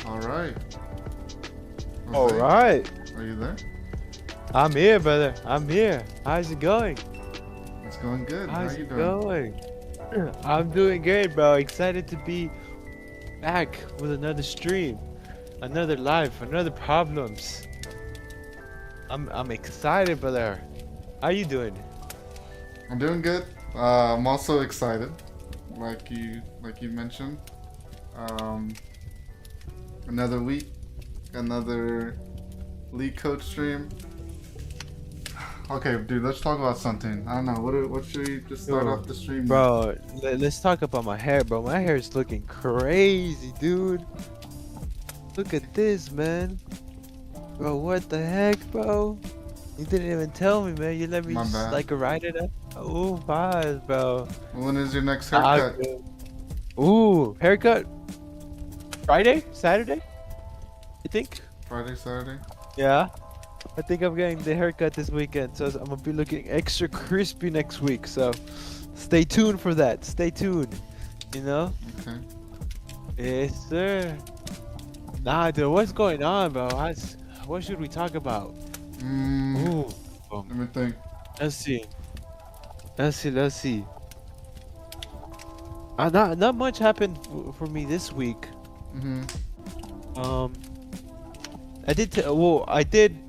All right. All Jose, right. Are you there? I'm here, brother. I'm here. How's it going? It's going good. How How's you it doing? going? I'm doing great, bro. Excited to be back with another stream, another life, another problems. I'm excited, brother. How you doing? I'm doing good. I'm also excited, like you mentioned. Um, another week, another LeetCode stream. Okay, dude, let's talk about something. I don't know. What should we just start Yo, off the stream with? bro, let's talk about my hair, bro. My hair is looking crazy, dude. Look at this, man. Bro, what the heck, bro? You didn't even tell me, man. You let me My just bad. like ride it up. Ooh, vibes, bro. When is your next Ah, haircut? good. Ooh, haircut. Friday? Saturday? You think? Friday, Saturday? Yeah. I think I'm getting the haircut this weekend, so I'm gonna be looking extra crispy next week. So stay tuned for that. Stay tuned. You know? Okay. Yes, sir. Nah, dude, what's going on, bro? What should we talk about? Ooh. Let me think. Let's see. Let's see. Not much happened for me this week. Um,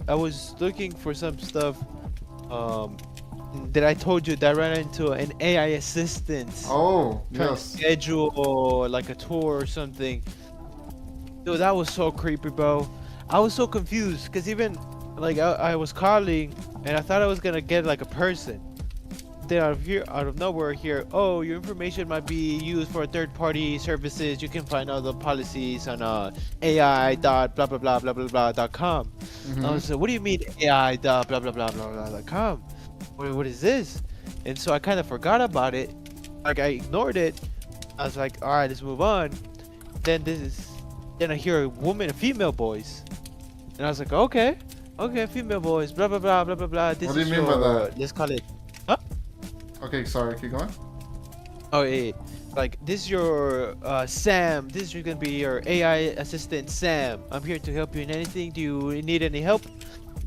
I was looking for some stuff. That I told you that I ran into an AI assistant. Oh, Trying to yes. schedule like a tour or something. Dude, that was so creepy, bro. I was so confused because even like I was calling and I thought I was gonna get like a person. Then out of nowhere here, oh, your information might be used for third-party services. You can find all the policies on AI.blah.com. I was like, what do you mean AI.blah.com? What is this? And so I kind of forgot about it. Like I ignored it. I was like, all right, let's move on. Then I hear a female voice, and I was like, okay, female voice, blah blah blah blah blah blah. This What do you is mean by that? Let's call it. Huh? Okay, sorry. Keep going. Oh yeah, like this is your Sam. This is gonna be your AI assistant Sam. I'm here to help you in anything. Do you need any help?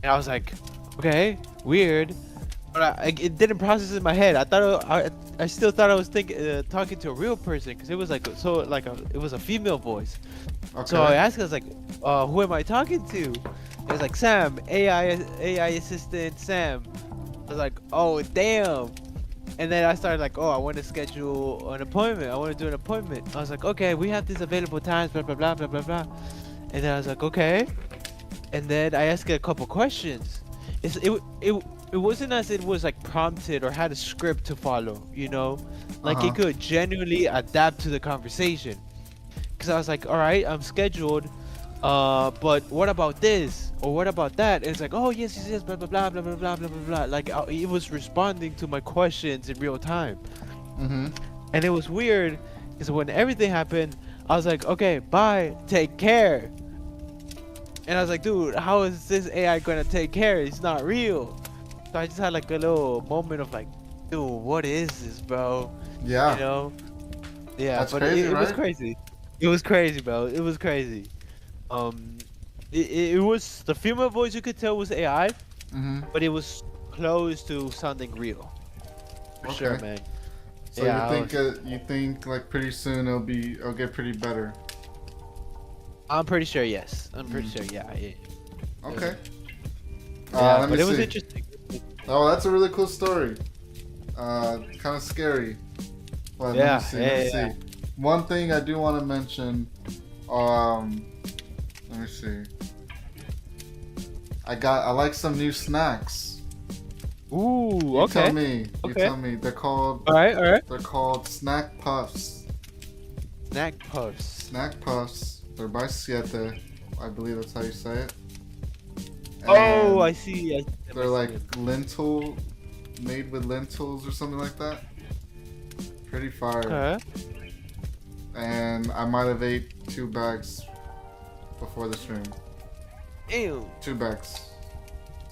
And I was like, okay, weird. But it didn't process in my head. I still thought I was talking to a real person because it was like it was a female voice. Okay. So I asked her, I was like, who am I talking to? It was like Sam, AI assistant Sam. I was like, oh damn. And then I started like, oh, I want to schedule an appointment. I want to do an appointment. I was like, okay, we have these available times, blah blah blah blah blah blah. And then I was like, okay. And then I asked her a couple questions. It wasn't as it was like prompted or had a script to follow, you know, like it could genuinely adapt to the conversation. Cause I was like, all right, I'm scheduled, but what about this or what about that? And it's like, oh yes, blah blah blah blah blah blah blah blah blah. Like it was responding to my questions in real time. And it was weird because when everything happened, I was like, okay, bye, take care. And I was like, dude, how is this AI gonna take care? It's not real. So I just had like a little moment of like, dude, what is this, bro? Yeah. You know? Yeah, That's but crazy, it was right? crazy. It was crazy, bro. It was crazy. It was the female voice you could tell was AI, but it was close to sounding real. For sure, Okay. man. So Yeah, you think like pretty soon it'll get pretty better. I'm pretty sure, yes. I'm pretty sure, yeah. Okay. Yeah, Let but me it was see. interesting. Oh, that's a really cool story. Kind of scary. But Yeah, let me see. One thing I do want to mention Let me see. I like some new snacks. Ooh, You okay. tell me. You Okay. tell me. They're called. All right. They're called snack puffs. Snack puffs. Snack puffs. They're by Siete. I believe that's how you say it. Oh, And I see. they're like made with lentils or something like that. Pretty fire. Okay. And I might have ate 2 bags before the stream. Ew. 2 bags.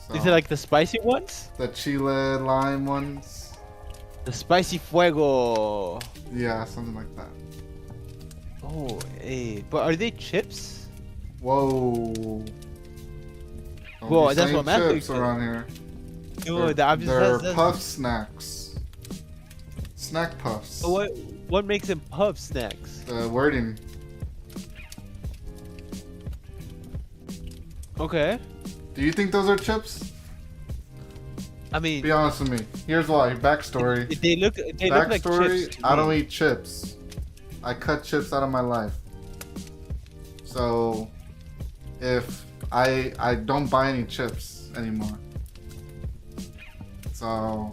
So, Is it like the spicy ones? the chile lime ones? The spicy fuego. Yeah, something like that. Oh, hey. But are they chips? Whoa. Don't Whoa, be that's saying what I'm asking. chips around here. No, They're puff snacks. Snack puffs. What makes them puff snacks? The wording. Okay. Do you think those are chips? I mean, Be honest with me. Here's why. Backstory. they look like Backstory, chips. To I don't me. eat chips. I cut chips out of my life. So, if I don't buy any chips anymore. So,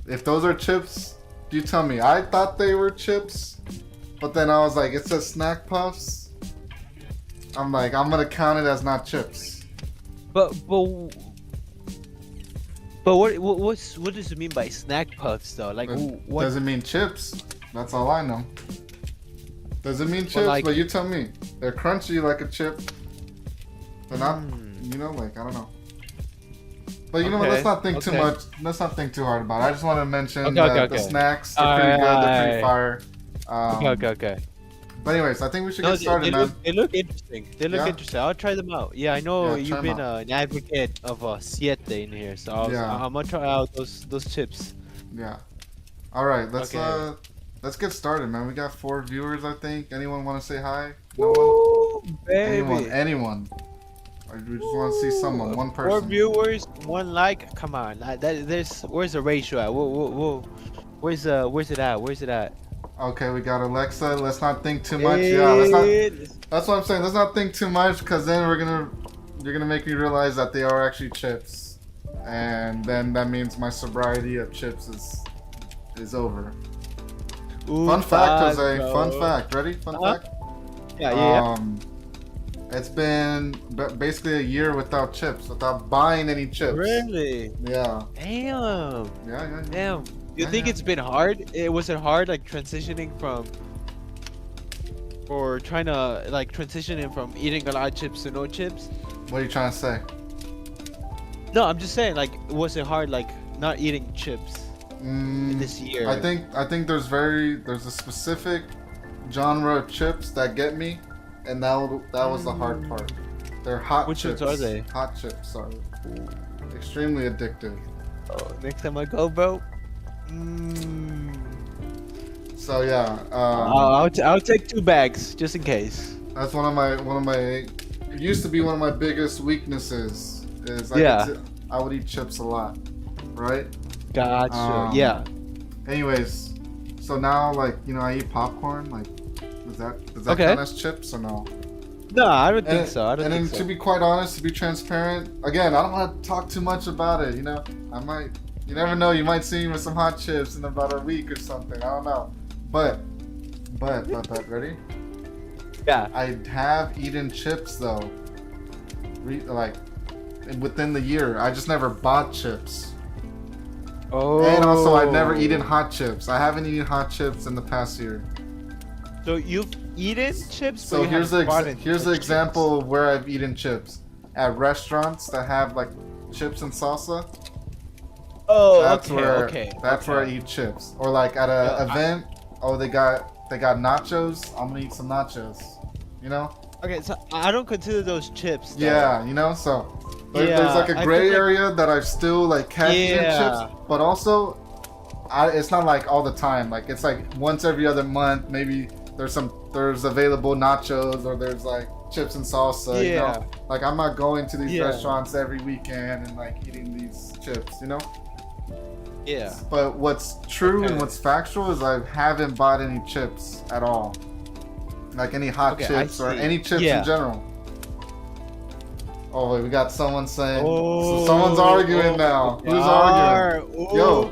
if those are chips, you tell me. I thought they were chips, but then I was like, it says snack puffs. I'm like, I'm gonna count it as not chips. But what does it mean by snack puffs though? Like what? Doesn't mean chips. That's all I know. Doesn't mean chips, like- but you tell me. They're crunchy like a chip. They're not, you know, like, I don't know. But you know what, let's not think too much. Let's not think too hard about it. I just want to mention that the snacks are pretty good. They're pretty fire. Okay. But anyways, I think we should get started, man. They look interesting. They look Yeah? interesting. I'll try them out. Yeah, I know Yeah, try you've 'em been an advocate of Siete in here, so I'm gonna try out those chips. Yeah. All right, let's get started, man. We got 4 viewers, I think. Anyone want to say hi? No Woo, one. baby. Anyone. Or we just want to see someone, one 4 person. viewers, 1 like. Come on, where's the ratio at? Whoa. Where's it at? Okay, we got Alexa. Let's not think too much. Yeah, let's not. That's what I'm saying. Let's not think too much, because then you're gonna make me realize that they are actually chips, and then that means my sobriety of chips is over. Ooh, Fun fact, Jose. bro. Fun fact. Ready? Fun fact. Yeah. It's been basically a year without chips, without buying any chips. Really? Yeah. Damn. Yeah. Damn. You think yeah. it's been hard? Was it hard, like transitioning from eating a lot of chips to no chips? What are you trying to say? No, I'm just saying, like, was it hard, like, not eating chips this year? I think there's a specific genre of chips that get me, and that was the hard part. They're hot Which chips. ones are they? Hot chips are extremely addictive. Oh, next time I go, bro. So yeah, I'll take 2 bags just in case. that's one of my. It used to be one of my biggest weaknesses. I would eat chips a lot, right? Gotcha. Yeah. Anyways, so now like I eat popcorn. Like, does that count as chips or no? No, I don't think so. And then to be quite honest, to be transparent, again, I don't want to talk too much about it. I might. You never know. You might see me with some hot chips in about a week or something. I don't know. But ready? Yeah. I have eaten chips though. Like within the year, I just never bought chips. Oh. And also, I've never eaten hot chips. I haven't eaten hot chips in the past year. So you've eaten chips? So here's the example of where I've eaten chips at restaurants that have like chips and salsa. Oh, That's okay. That's where I eat chips. Or like at an event. They got nachos. I'm gonna eat some nachos. Okay, so I don't consider those chips. Though. Yeah, so there's like a gray area that I've still like kept eating chips, but also it's not like all the time. Like it's like once every other month. Maybe there's available nachos or there's like chips and salsa. Yeah. Like I'm not going to these restaurants every weekend and like eating these chips. Yeah. But what's true and what's factual is I haven't bought any chips at all. Like any hot Okay, chips or any chips in general. Oh wait, we got someone saying. So someone's arguing now. Who's arguing? Yo,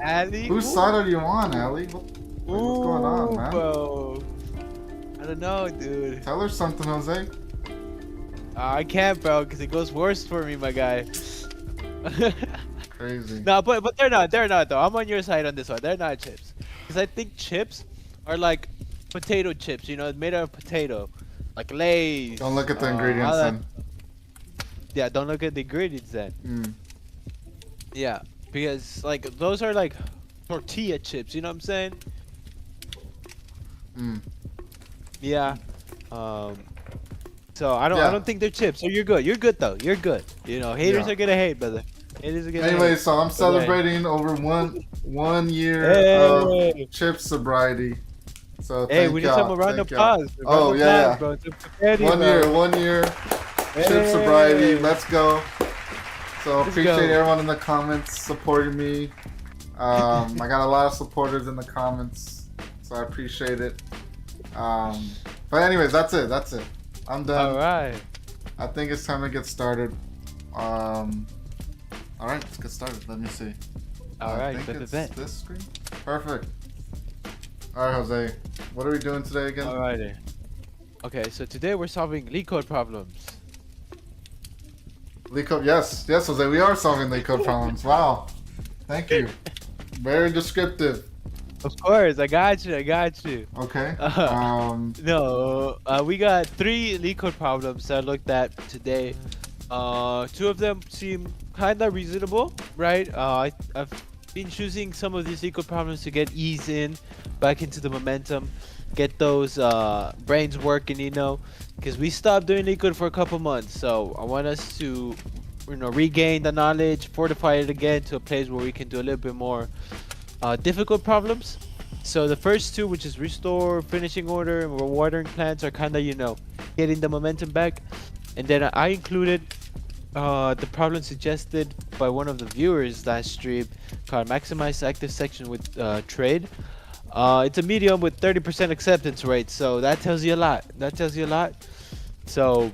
Ali? whose side are you on, Ali? What's going on, man? Bro. I don't know, dude. Tell her something, Jose. I can't, bro, because it goes worse for me, my guy. Crazy. No, but they're not though. I'm on your side on this one. They're not chips, because I think chips are like potato chips. You know, made out of potato, like Lay's. Don't look at the ingredients then. Yeah, don't look at the ingredients then. Yeah, because like those are like tortilla chips. You know what I'm saying? Yeah. So I don't think they're chips. So you're good. You're good though. You're good. You know, haters are gonna hate, brother. Haters are gonna anyway, hate. so I'm celebrating over one year of chip sobriety. So hey, we need some round of applause. Oh yeah, bro. 1 year chip sobriety. Let's go. So appreciate everyone in the comments supporting me. I got a lot of supporters in the comments, so I appreciate it. But anyways, that's it. I'm done. All right. I think it's time to get started. All right, let's get started. Let me see. All right, I think it's this screen. Perfect. All right, Jose. What are we doing today again? All right. Okay, so today we're solving LeetCode problems. LeetCode, yes, Jose. We are solving LeetCode problems. Wow. Thank you. Very descriptive. Of course, I got you. Okay. No, we got 3 LeetCode problems that I looked at today. 2 of them seem kind of reasonable, right? I've been choosing some of these LeetCode problems to get ease in, back into the momentum, get those brains working, you know, because we stopped doing LeetCode for a couple months. So I want us to, regain the knowledge, fortify it again to a place where we can do a little bit more difficult problems. So the first 2, which is restore, finishing order, and watering plants, are kind of, getting the momentum back. And then I included the problem suggested by one of the viewers last stream called maximize active section with trade. It's a medium with 30% acceptance rate, so that tells you a lot. So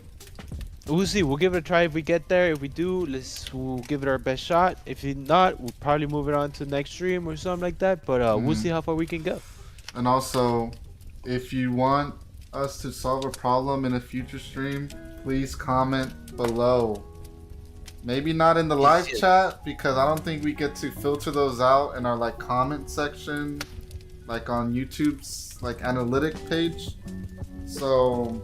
we'll see. We'll give it a try if we get there. If we do, we'll give it our best shot. If not, we'll probably move it on to the next stream or something like that. But we'll see how far we can go. And also, if you want us to solve a problem in a future stream, please comment below. Maybe not in the live chat, because I don't think we get to filter those out in our comment section, like on YouTube's analytic page. So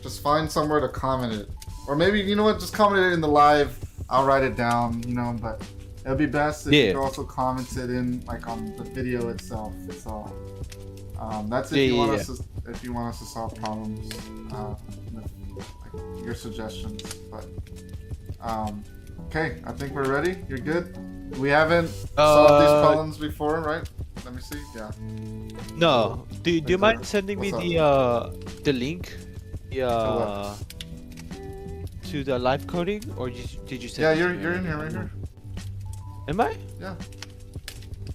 just find somewhere to comment it, or maybe just comment it in the live. I'll write it down, but it'll be best if you also comment it in on the video itself. So that's if you want us to solve problems, your suggestions. But okay, I think we're ready. You're good. We haven't solved these problems before, right? Let me see. Yeah. No. Do you mind sending me the link? To the live coding, or did you send? Yeah, you're in here right here. Am I? Yeah.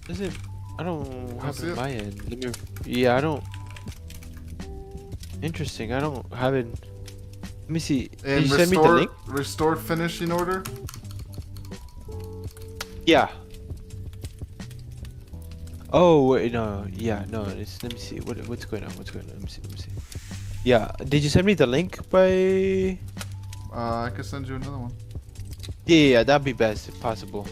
Is it? I don't have it on my end. Yeah, I don't. Interesting. I don't have it. Let me see. Did you send me the link? Restore finishing order. Yeah. Oh wait, no. Yeah, no. Let me see. What's going on? Let me see. Yeah. Did you send me the link by? I could send you another one. Yeah, that'd be best if possible.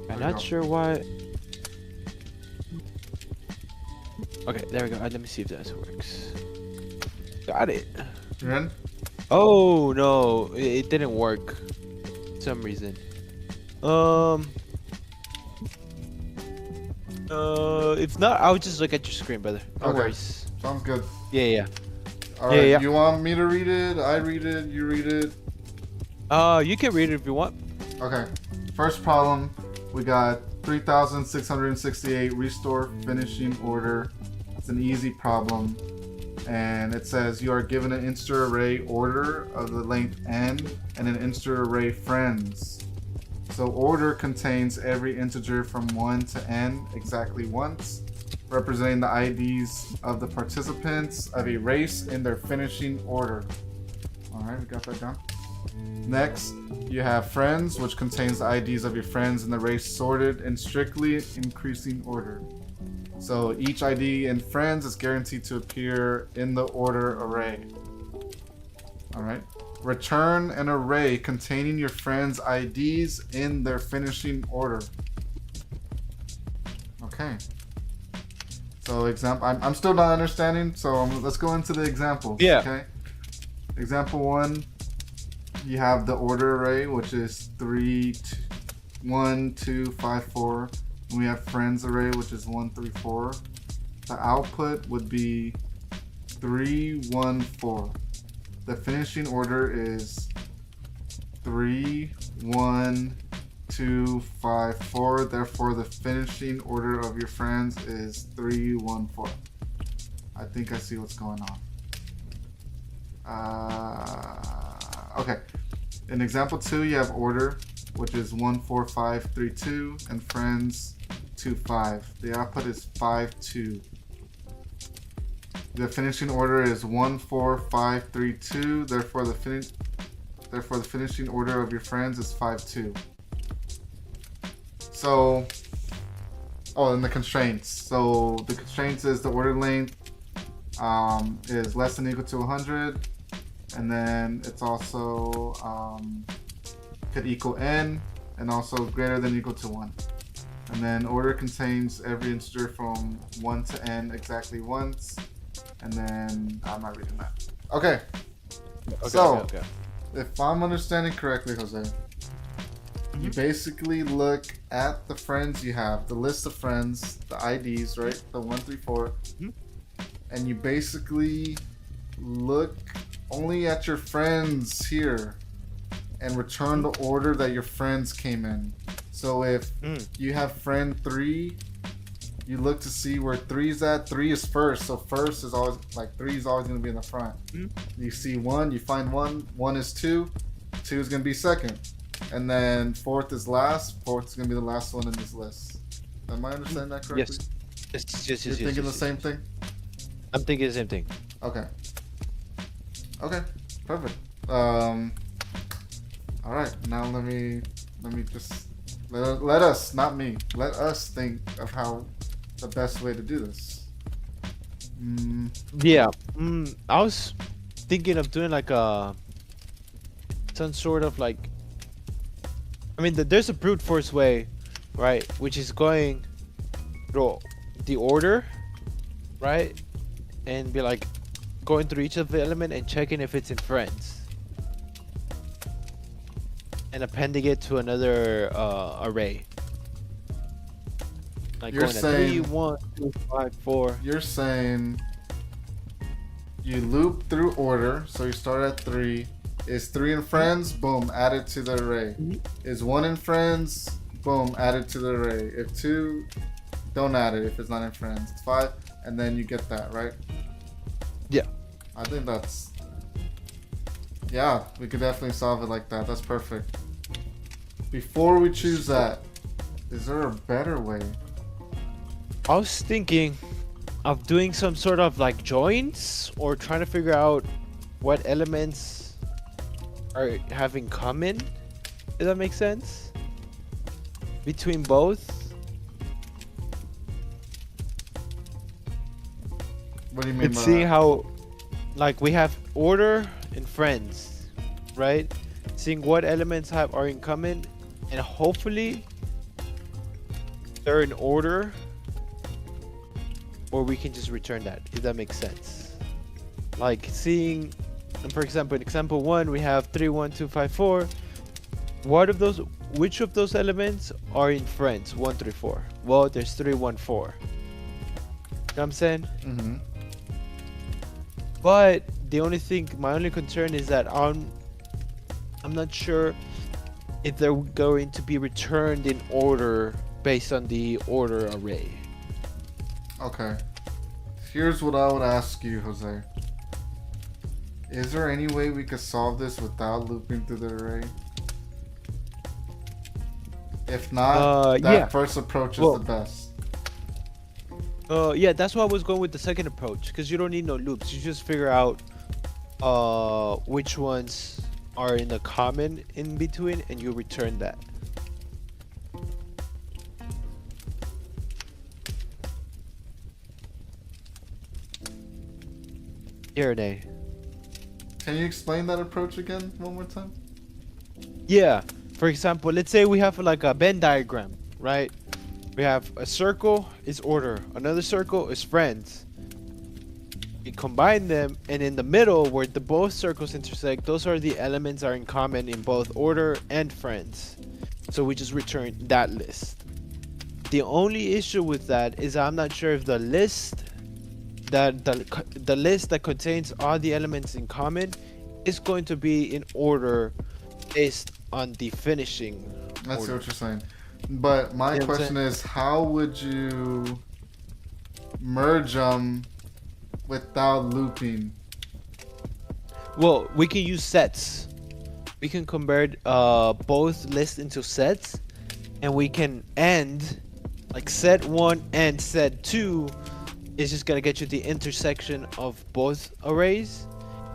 I'm not sure why. Okay, there we go. Let me see if that works. Got it. You're in? Oh no, it didn't work. For some reason. If not, I'll just look at your screen, brother. No worries. Sounds good. Yeah. Alright, yeah. You want me to read it? I read it? You read it? You can read it if you want. Okay. First problem, we got 3,668 restore finishing order. It's an easy problem. And it says you are given an integer array order of the length n and an integer array friends. So order contains every integer from 1 to n exactly once, representing the IDs of the participants of a race in their finishing order. Alright, we got that down. Next, you have friends, which contains the IDs of your friends in the race sorted in strictly increasing order. So each ID in friends is guaranteed to appear in the order array. Alright. Return an array containing your friends' IDs in their finishing order. Okay. So I'm still not understanding, so let's go into the examples. Yeah. Okay. Example 1, you have the order array, which is 3, 1, 2, 5, 4. And we have friends array, which is 1, 3, 4. The output would be 3, 1, 4. The finishing order is 3, 1, 2, 5, 4. Therefore, the finishing order of your friends is 3, 1, 4. I think I see what's going on. Okay. In example 2, you have order, which is 1, 4, 5, 3, 2, and friends 2, 5. The output is 5, 2. The finishing order is 1, 4, 5, 3, 2. Therefore, the finishing order of your friends is 5, 2. So, and the constraints. So the constraints is the order length is less than or equal to 100, and then it's also could equal n, and also greater than or equal to 1. And then order contains every integer from 1 to n exactly once. And then I'm not reading that. Okay. Okay. If I'm understanding correctly, Jose, you basically look at the friends you have, the list of friends, the IDs, right? The 1, 3, 4. And you basically look only at your friends here and return the order that your friends came in. So if you have friend 3, you look to see where 3 is at. 3 is first, so first is always, like, 3 is always going to be in the front. You see 1, you find 1, 1 is 2, 2 is going to be second. And then 4th is last, 4th is going to be the last one in this list. Am I understanding that correctly? Yes. You're thinking the same thing? I'm thinking the same thing. Okay, perfect. Alright, now let me just, let us, not me, let us think of how the best way to do this. Yeah. I was thinking of doing like some sort of like, I mean, there's a brute force way, right? Which is going through the order, right? And be like going through each of the element and checking if it's in friends. And appending it to another array. Like You're going saying, at 3, 1, 2, 5, 4. You're saying you loop through order, so you start at 3. Is 3 in friends? Boom, add it to the array. Is 1 in friends? Boom, add it to the array. If 2, don't add it if it's not in friends. It's 5, and then you get that, right? Yeah. I think that's... Yeah, we could definitely solve it like that. That's perfect. Before we choose that, is there a better way? I was thinking of doing some sort of like joins or trying to figure out what elements have in common. Does that make sense? Between both? What do you mean And by see that? how, like, we have order and friends, right? Seeing what elements are in common, and hopefully they're in order, or we can just return that, if that makes sense. Like seeing, and for example, in example 1, we have 3, 1, 2, 5, 4. Which of those elements are in friends? 1, 3, 4. Well, there's 3, 1, 4. You know what I'm saying? But my only concern is that I'm not sure if they're going to be returned in order based on the order array. Okay. Here's what I would ask you, Jose. Is there any way we could solve this without looping through the array? If not, yeah. first approach is Well, the best. Yeah, that's why I was going with the second approach, because you don't need no loops. You just figure out which ones are in the common in between, and you return that. Here or nay? Can you explain that approach again one more time? Yeah. For example, let's say we have like a Venn diagram, right? We have a circle is order, another circle is friends. We combine them, and in the middle where the both circles intersect, those are the elements are in common in both order and friends. So we just return that list. The only issue with that is I'm not sure if the list the list that contains all the elements in common is going to be in order based on the finishing I see order. what you're saying. But my question is, how would you merge them without looping? Well, we can use sets. We can convert both lists into sets, and we can end like set 1 and set 2 is just gonna get you the intersection of both arrays,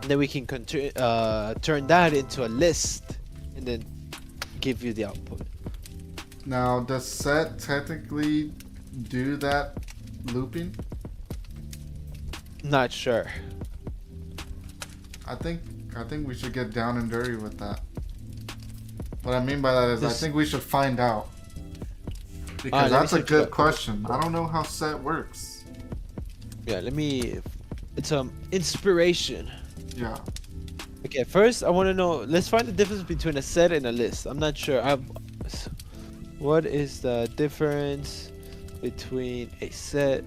and then we can turn that into a list and then give you the output. Now, does set technically do that looping? Not sure. I think we should get down and dirty with that. What I mean by that is I think we should find out. Because that's a good question. I don't know how set works. Yeah, it's inspiration. Yeah. Okay, first I want to know, let's find the difference between a set and a list. I'm not sure. What is the difference between a set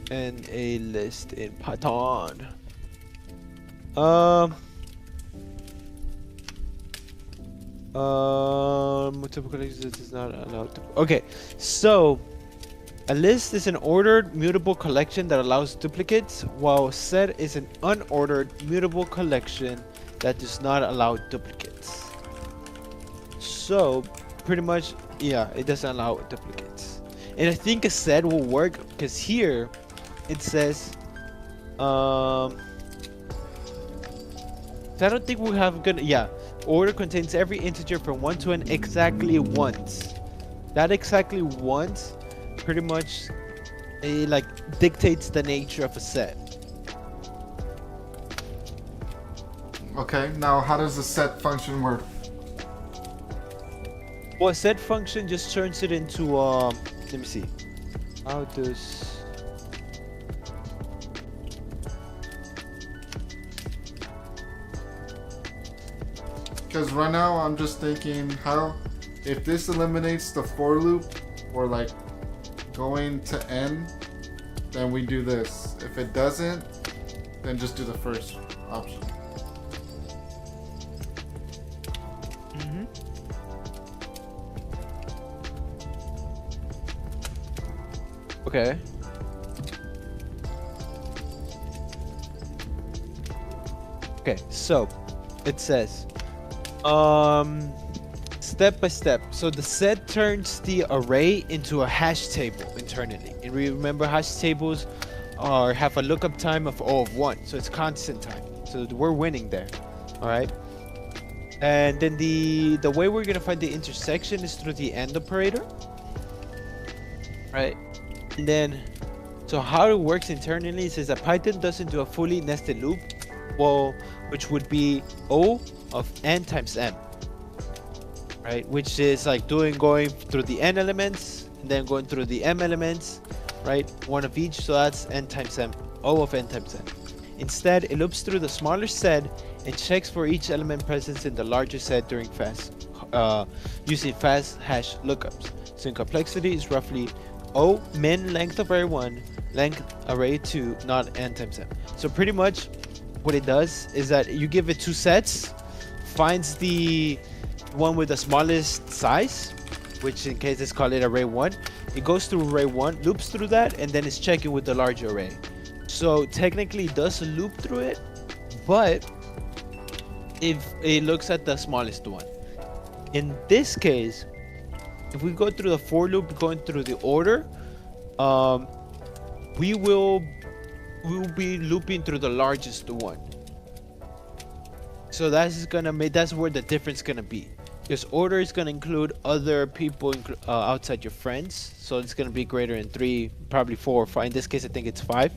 and a list in Python? Multiple collections is not allowed to. Okay, so a list is an ordered mutable collection that allows duplicates, while a set is an unordered mutable collection that does not allow duplicates. So pretty much, yeah, it doesn't allow duplicates. And I think a set will work because here it says so I don't think we have good. Yeah, order contains every integer from 1 to n exactly once. That exactly once pretty much like dictates the nature of a set. Okay, now how does the set function work? Well, a set function just turns it into let me see. How does Because right now I'm just thinking how, if this eliminates the for loop or like going to n, then we do this. If it doesn't, then just do the first option. Okay. Okay, so it says step by step. So the set turns the array into a hash table internally. And remember, hash tables have a lookup time of O of 1, so it's constant time. So we're winning there. All right. And then the way we're gonna find the intersection is through the AND operator, right? And then, so how it works internally is that Python doesn't do a fully nested loop, well, which would be O of n times m, right? Which is like going through the n elements and then going through the m elements, right? One of each, so that's n times m, O of n times m. Instead, it loops through the smaller set and checks for each element present in the larger set during using fast hash lookups. So in complexity is roughly O min length of array 1, length array 2, not n times m. So pretty much what it does is that you give it 2 sets, finds the one with the smallest size, which in case let's call it array 1. It goes through array 1, loops through that, and then it's checking with the larger array. So technically it does loop through it, but if it looks at the smallest one. In this case, if we go through the for loop, going through the order, we will be looping through the largest one. So that's where the difference is gonna be. Because order is gonna include other people outside your friends, so it's gonna be greater than 3, probably 4 or 5. In this case, I think it's 5.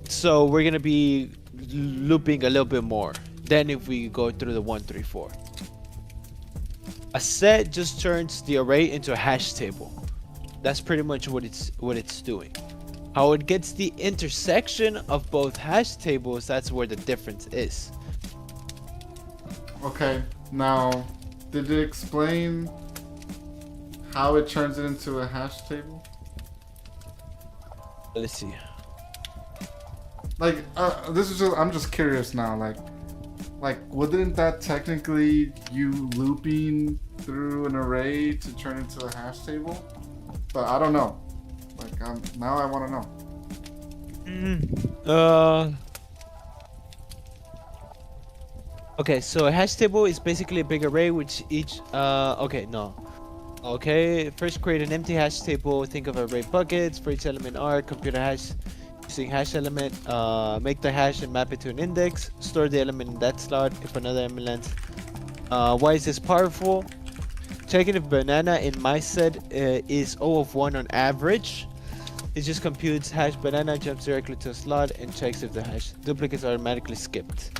So we're gonna be looping a little bit more than if we go through the 1, 3, 4. A set just turns the array into a hash table. That's pretty much what it's doing. How it gets the intersection of both hash tables, that's where the difference is. Okay, now, did it explain how it turns it into a hash table? Let's see. Like, I'm just curious now, like, wouldn't that technically you looping through an array to turn into a hash table? But I don't know. Like, now I want to know. Okay, so a hash table is basically a big array which each first create an empty hash table. Think of array buckets for each element R, compute a hash using hash element, make the hash and map it to an index, store the element in that slot if another element. Why is this powerful? Checking if banana in my set is O of 1 on average. It just computes hash banana, jumps directly to a slot, and checks if the hash duplicates are automatically skipped.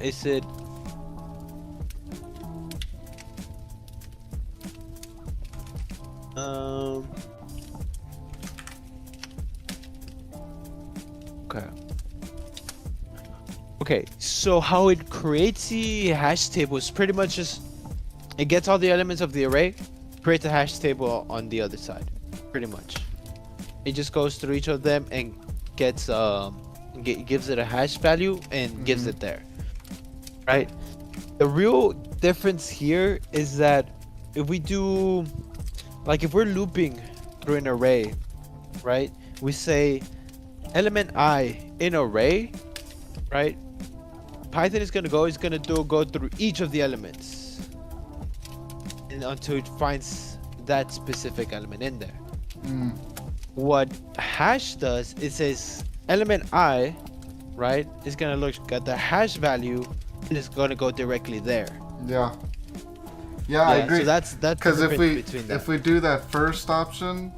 Is it? Okay. Okay, so how it creates the hash table is pretty much just it gets all the elements of the array, creates a hash table on the other side, pretty much. It just goes through each of them and gets gives it a hash value and gives it there, right? The real difference here is that if we do, like if we're looping through an array, right? We say element I in array, right? Python is gonna go through each of the elements and until it finds that specific element in there. What hash does, it says element I, right, is gonna look at the hash value and it's gonna go directly there. Yeah, I agree. So that's because if we do that first option,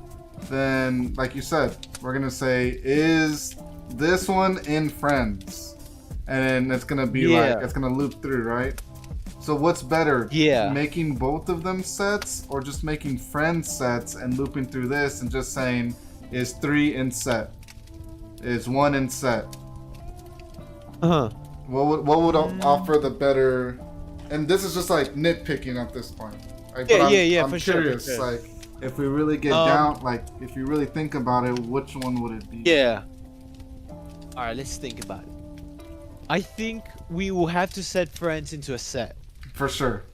then like you said, we're gonna say is this one in friends, and it's gonna be like it's gonna loop through, right? So what's better? Making both of them sets or just making friend sets and looping through this and just saying is 3 in set, is 1 in set. What would offer the better? And this is just like nitpicking at this point. Like, I'm curious, sure. Like if we really get down, like if you really think about it, which one would it be? Yeah. All right, let's think about it. I think we will have to set friends into a set. For sure.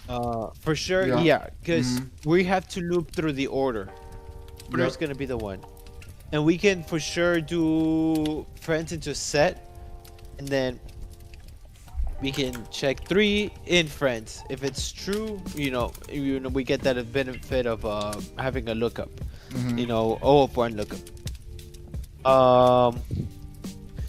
Yeah, because we have to loop through the order. Order is gonna be the one, and we can for sure do friends into a set, and then we can check 3 in friends. If it's true, we get that benefit of having a lookup. O of 1 lookup.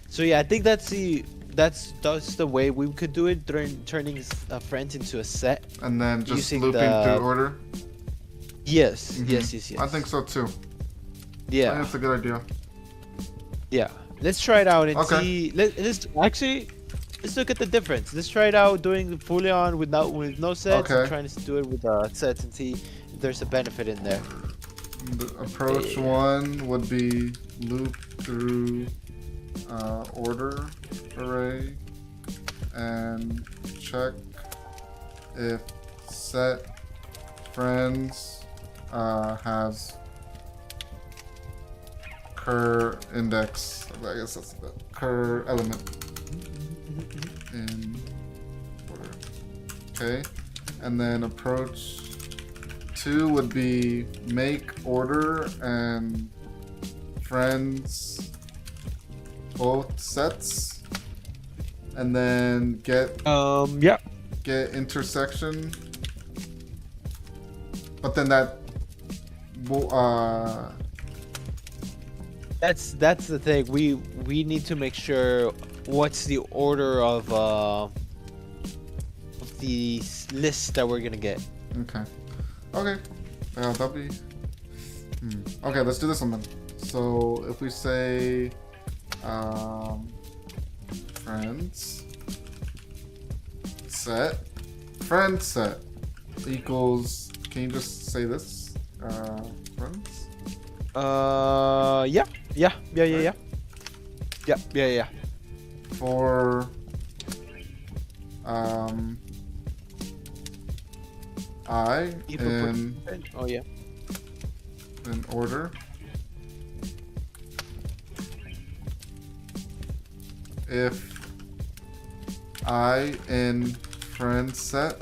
So yeah, I think that's the way we could do it, turning friends into a set. And then just looping through order? Yes, yes. I think so too. Yeah. I think that's a good idea. Yeah. Let's try it out and see. Let's look at the difference. Let's try it out doing fully on with no sets and trying to do it with sets and see if there's a benefit in there. The approach 1 would be loop through order array and check if set friends has cur index. I guess that's the cur element in order. Okay, and then approach 2 would be make order and friends both sets and then get Yeah. get intersection. But then that will That's the thing. We need to make sure what's the order of the list that we're gonna get. okay. Okay. Yeah, that'll be. Okay, let's do this one then. So if we say friends set equals. Can you just say this? Friends. Yeah. For I Oh yeah. in order. If I in friend set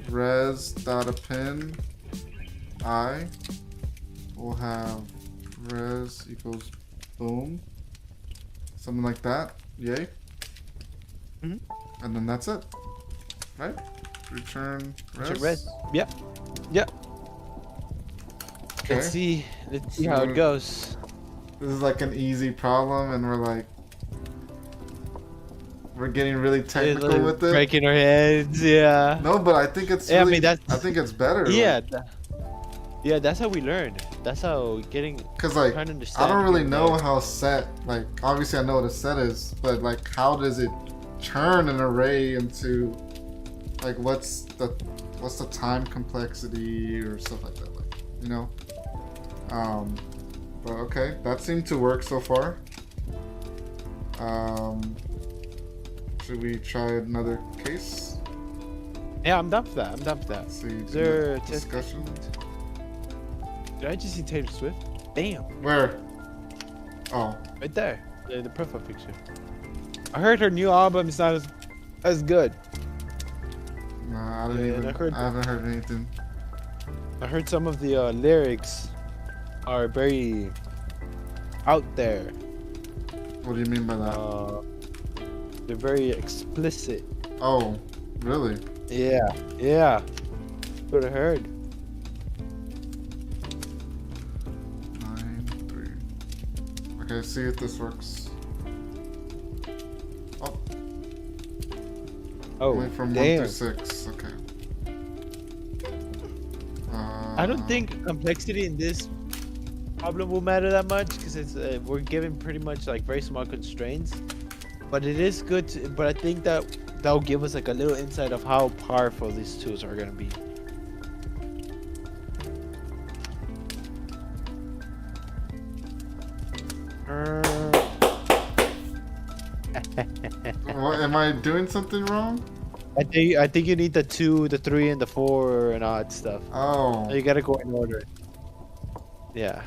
res.append I will have res equals boom, something like that. Yay. Mhm. And then that's it, right? Return res. Yep. Okay. Let's see how it goes. This is like an easy problem, and we're getting really technical with it. Breaking our heads, yeah. No, but I think it's. Yeah, Really, I mean, I think it's better. Yeah. Yeah, that's how we learn. That's how getting. Because like, trying to understand I don't really here, know right? how set. Like, obviously I know what a set is, but like, how does it turn an array into? Like, what's the time complexity or stuff like that? Like, you know. But okay, that seemed to work so far. Should we try another case? Yeah, I'm done for that. Let's see. Is there a discussion? Did I just see Taylor Swift? Damn. Where? Oh. Right there. The profile picture. I heard her new album is not as good. Nah, I haven't heard anything. I heard some of the lyrics are very out there. What do you mean by that? They're very explicit. Oh, really? Yeah. What I heard. 9, 3. Okay, see if this works. Oh. Oh, Only from damn. 1 through 6. Okay. I don't think complexity in this problem will matter that much because it's we're given pretty much like very small constraints, but it is good. But I think that'll give us like a little insight of how powerful these tools are gonna be. What, am I doing something wrong? I think you need the 2, the 3, and the 4 and all that stuff. Oh. So you gotta go in order. Yeah.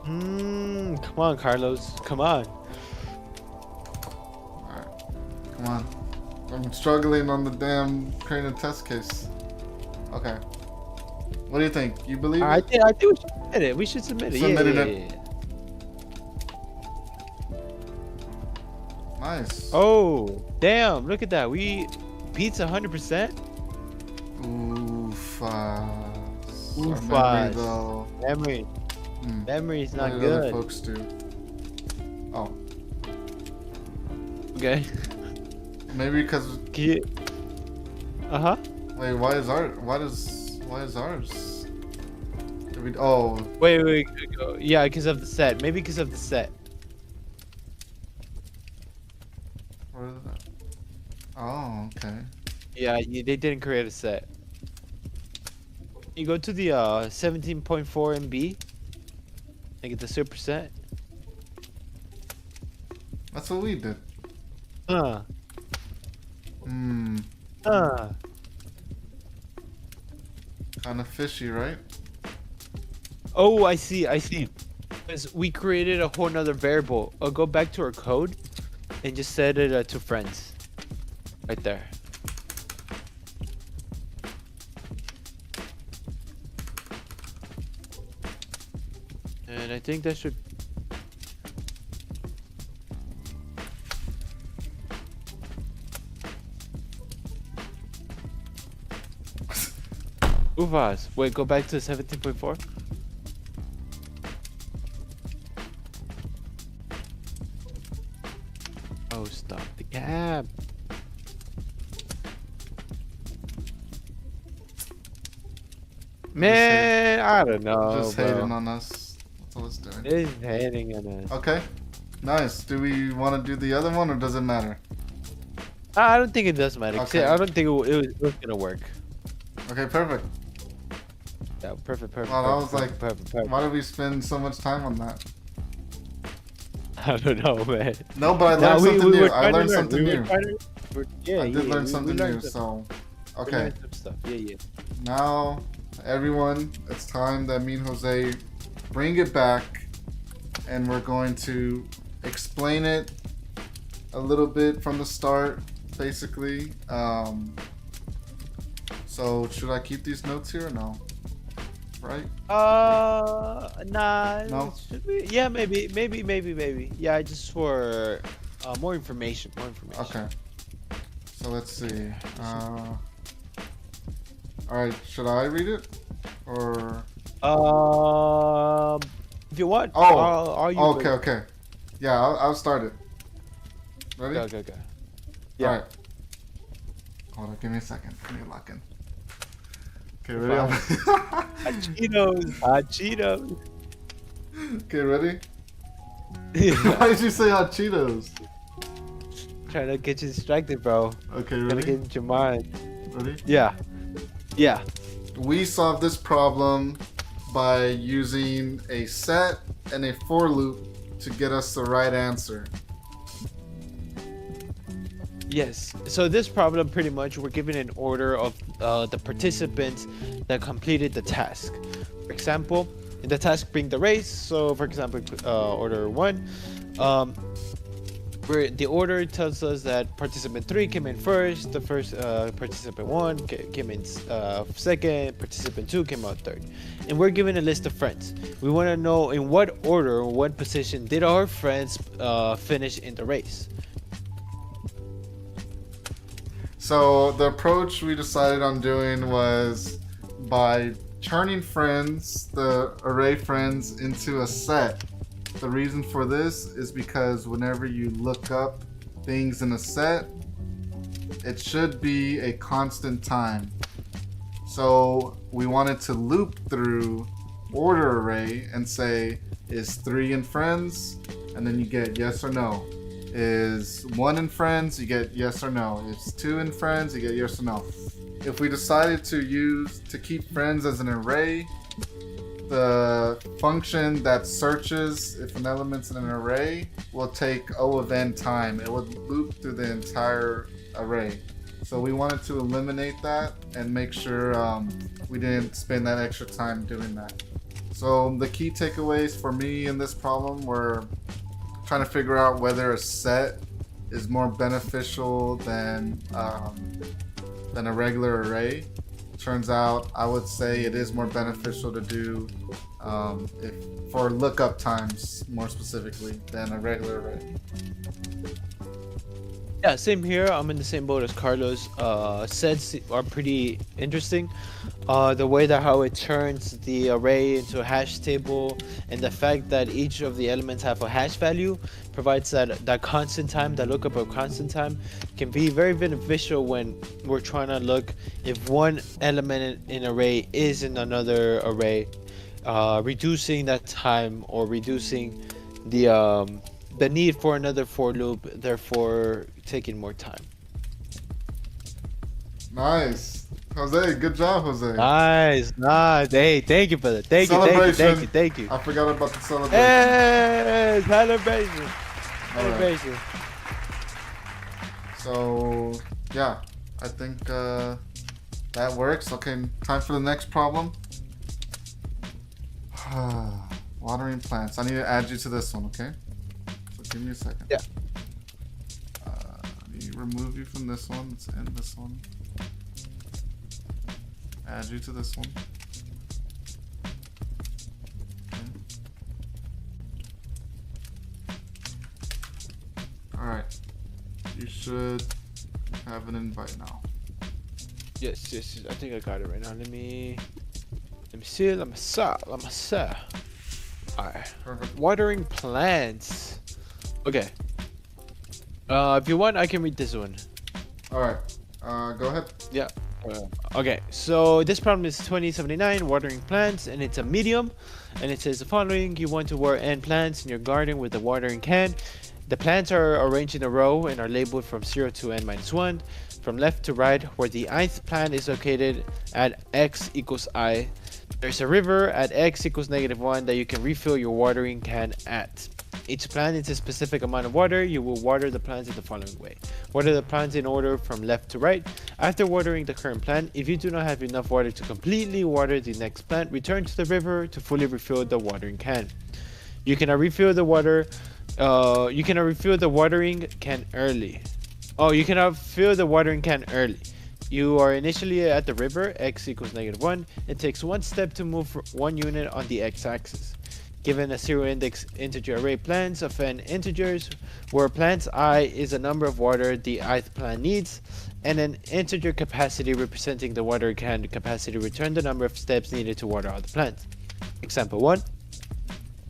Come on, Carlos. Come on. Alright. Come on. I'm struggling on the damn creating a test case. Okay. What do you think? You believe I it? think we should submit it. We should submit it. Submitted Yeah. it. Nice. Oh, damn. Look at that. We beats 100%. Oofas. Our memory, Oofas. though. Memory. Hmm. Memory is What not did other good. folks do? Oh. Okay. Maybe because. Uh-huh. Wait, why is ours? Did we? Oh. Wait. Yeah, because of the set. Maybe because of the set. Where is that? Oh, okay. Yeah, they didn't create a set. You go to the 17.4 MB and get the super set. That's what we did. Hmm. Kind of fishy, right? Oh, I see. Because we created a whole nother variable. I'll go back to our code and just set it to friends. Right there. And I think that should. Uvas. Wait, go back to 17.4. Oh, stop the cap. Man, I don't know. Just hating on us. That's all it's doing. It's hating on us. Okay. Nice. Do we want to do the other one or does it matter? I don't think it does matter. Okay. I don't think it was gonna work. Okay, perfect. Yeah, perfect. Well, I was like, perfect. why did we spend so much time on that? I don't know, man. No, but I learned something new. I learned something new. Yeah, I did learn something new, so okay. Some stuff. Yeah. Now, everyone, it's time that me and Jose bring it back, and we're going to explain it a little bit from the start, basically. So should I keep these notes here or no? Right? Nah. No? Should we? Yeah, maybe. Yeah, just for more information. Okay. So let's see. Alright, should I read it? Or if you want. Oh, are you okay. Yeah, I'll start it. Ready? Okay. Yeah. Alright. Hold on, give me a second. Give me a lock in. Okay, ready? Cheetos. Okay, ready? Why did you say hot Cheetos? Trying to get you distracted, bro. Okay, Trying to ready? get into your mind. Ready? Yeah. We solved this problem by using a set and a for loop to get us the right answer. Yes. So this problem, pretty much, we're given an order of the participants that completed the task. For example, in the task being the race. So, for example, order 1. Where the order tells us that participant 3 came in first, the first participant 1 came in second, participant 2 came out third. And we're given a list of friends. We want to know in what order or what position did our friends finish in the race. So the approach we decided on doing was by turning friends, the array friends, into a set. The reason for this is because whenever you look up things in a set, it should be a constant time. So we wanted to loop through order array and say, is 3 in friends? And then you get yes or no. Is 1 in friends? You get yes or no. Is 2 in friends? You get yes or no. If we decided to keep friends as an array, the function that searches if an element's in an array will take O of n time. It would loop through the entire array. So we wanted to eliminate that and make sure we didn't spend that extra time doing that. So the key takeaways for me in this problem were trying to figure out whether a set is more beneficial than a regular array. Turns out I would say it is more beneficial to do for lookup times more specifically than a regular array. Yeah, same here. I'm in the same boat as Carlos. Sets are pretty interesting. The way that how it turns the array into a hash table, and the fact that each of the elements have a hash value provides that constant time, that lookup of constant time, can be very beneficial when we're trying to look if one element in an array is in another array, reducing that time or reducing the need for another for loop, therefore taking more time. Nice. Jose, good job, Jose. Nice. Hey, thank you for that. Thank you. I forgot about the celebration. Hey, celebration. Right. So, yeah, I think that works. Okay, time for the next problem. Watering plants. I need to add you to this one, okay? So give me a second. Yeah. Let me remove you from this one. Let's end this one. Add you to this one. Okay. Alright. You should have an invite now. Yes, yes, yes. I think I got it right now. Let me see. Let me see. Alright. Perfect. Watering plants. Okay. If you want, I can read this one. Alright. Go ahead. Yeah. Okay, so this problem is 2079, watering plants, and it's a medium, and it says the following: you want to water N plants in your garden with a watering can. The plants are arranged in a row and are labeled from 0 to n-1, from left to right, where the ith plant is located at x equals I. There's a river at x equals -1 that you can refill your watering can at. Each plant needs a specific amount of water. You will water the plants in the following way. Water the plants in order from left to right. After watering the current plant, if you do not have enough water to completely water the next plant, return to the river to fully refill the watering can. You cannot refill the water. You cannot refill the watering can early. Oh, you cannot fill the watering can early. You are initially at the river, x equals -1. It takes 1 step to move 1 unit on the x-axis. Given a 0 index integer array plants of n integers, where plants I is a number of water the ith plant needs, and an integer capacity representing the water can capacity, return the number of steps needed to water all the plants. Example 1.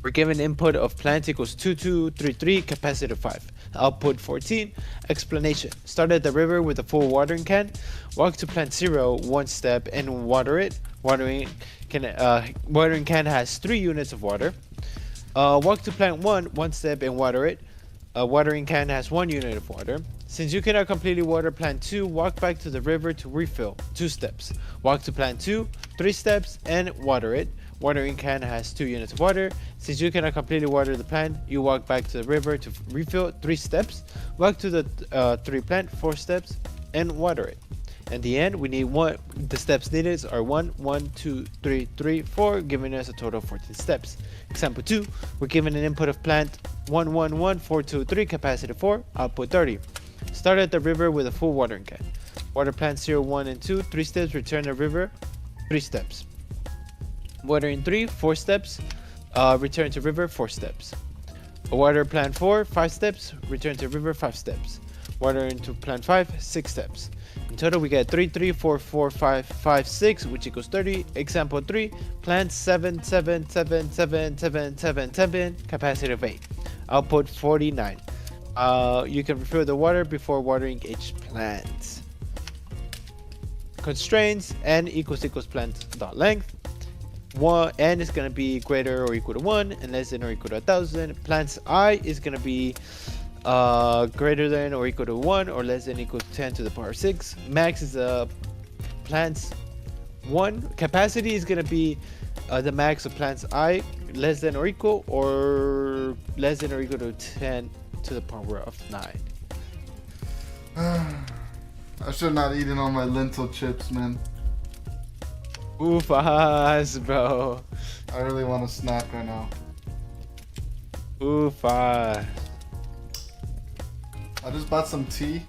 We're given input of plant equals 2233, capacity 5. Output 14. Explanation. Start at the river with a full watering can. Walk to plant 0 1 step and water it. Watering can has 3 units of water. Walk to plant 1 step and water it. Watering can has 1 unit of water. Since you cannot completely water plant 2, walk back to the river to refill, 2 steps. Walk to plant 2, 3 steps and water it. Watering can has 2 units of water. Since you cannot completely water the plant, you walk back to the river to refill, 3 steps. Walk to the 3 plant, 4 steps and water it. At the end, we need the steps needed are 1, 1, 2, 3, 3, 4, giving us a total of 14 steps. Example 2, we're given an input of plant 1, 1, 1, 4, 2, 3, capacity 4, output 30. Start at the river with a full watering can. Water plants 0, 1, and 2, 3 steps, return the river, 3 steps. Watering 3, 4 steps, return to river, 4 steps. Water plant 4, 5 steps, return to river, 5 steps. Water into plant 5, 6 steps. In total, we get 3, 3, 4, 4, 5, 5, 6, which equals 30. Example 3, plant 7, 7, 7, 7, 7, 7, 7, capacity of 8. Output 49. You can refill the water before watering each plant. Constraints: n equals plant dot length. N is going to be greater or equal to 1 and less than or equal to 1,000. Plants I is going to be greater than or equal to 1 or less than or equal to 10 to the power 6. Max is plants 1. Capacity is going to be the max of plants I, less than or equal to 10 to the power of 9. I should not eaten all my lentil chips, man. Oofas, bro. I really want a snack right now. Oofas. I just bought some tea.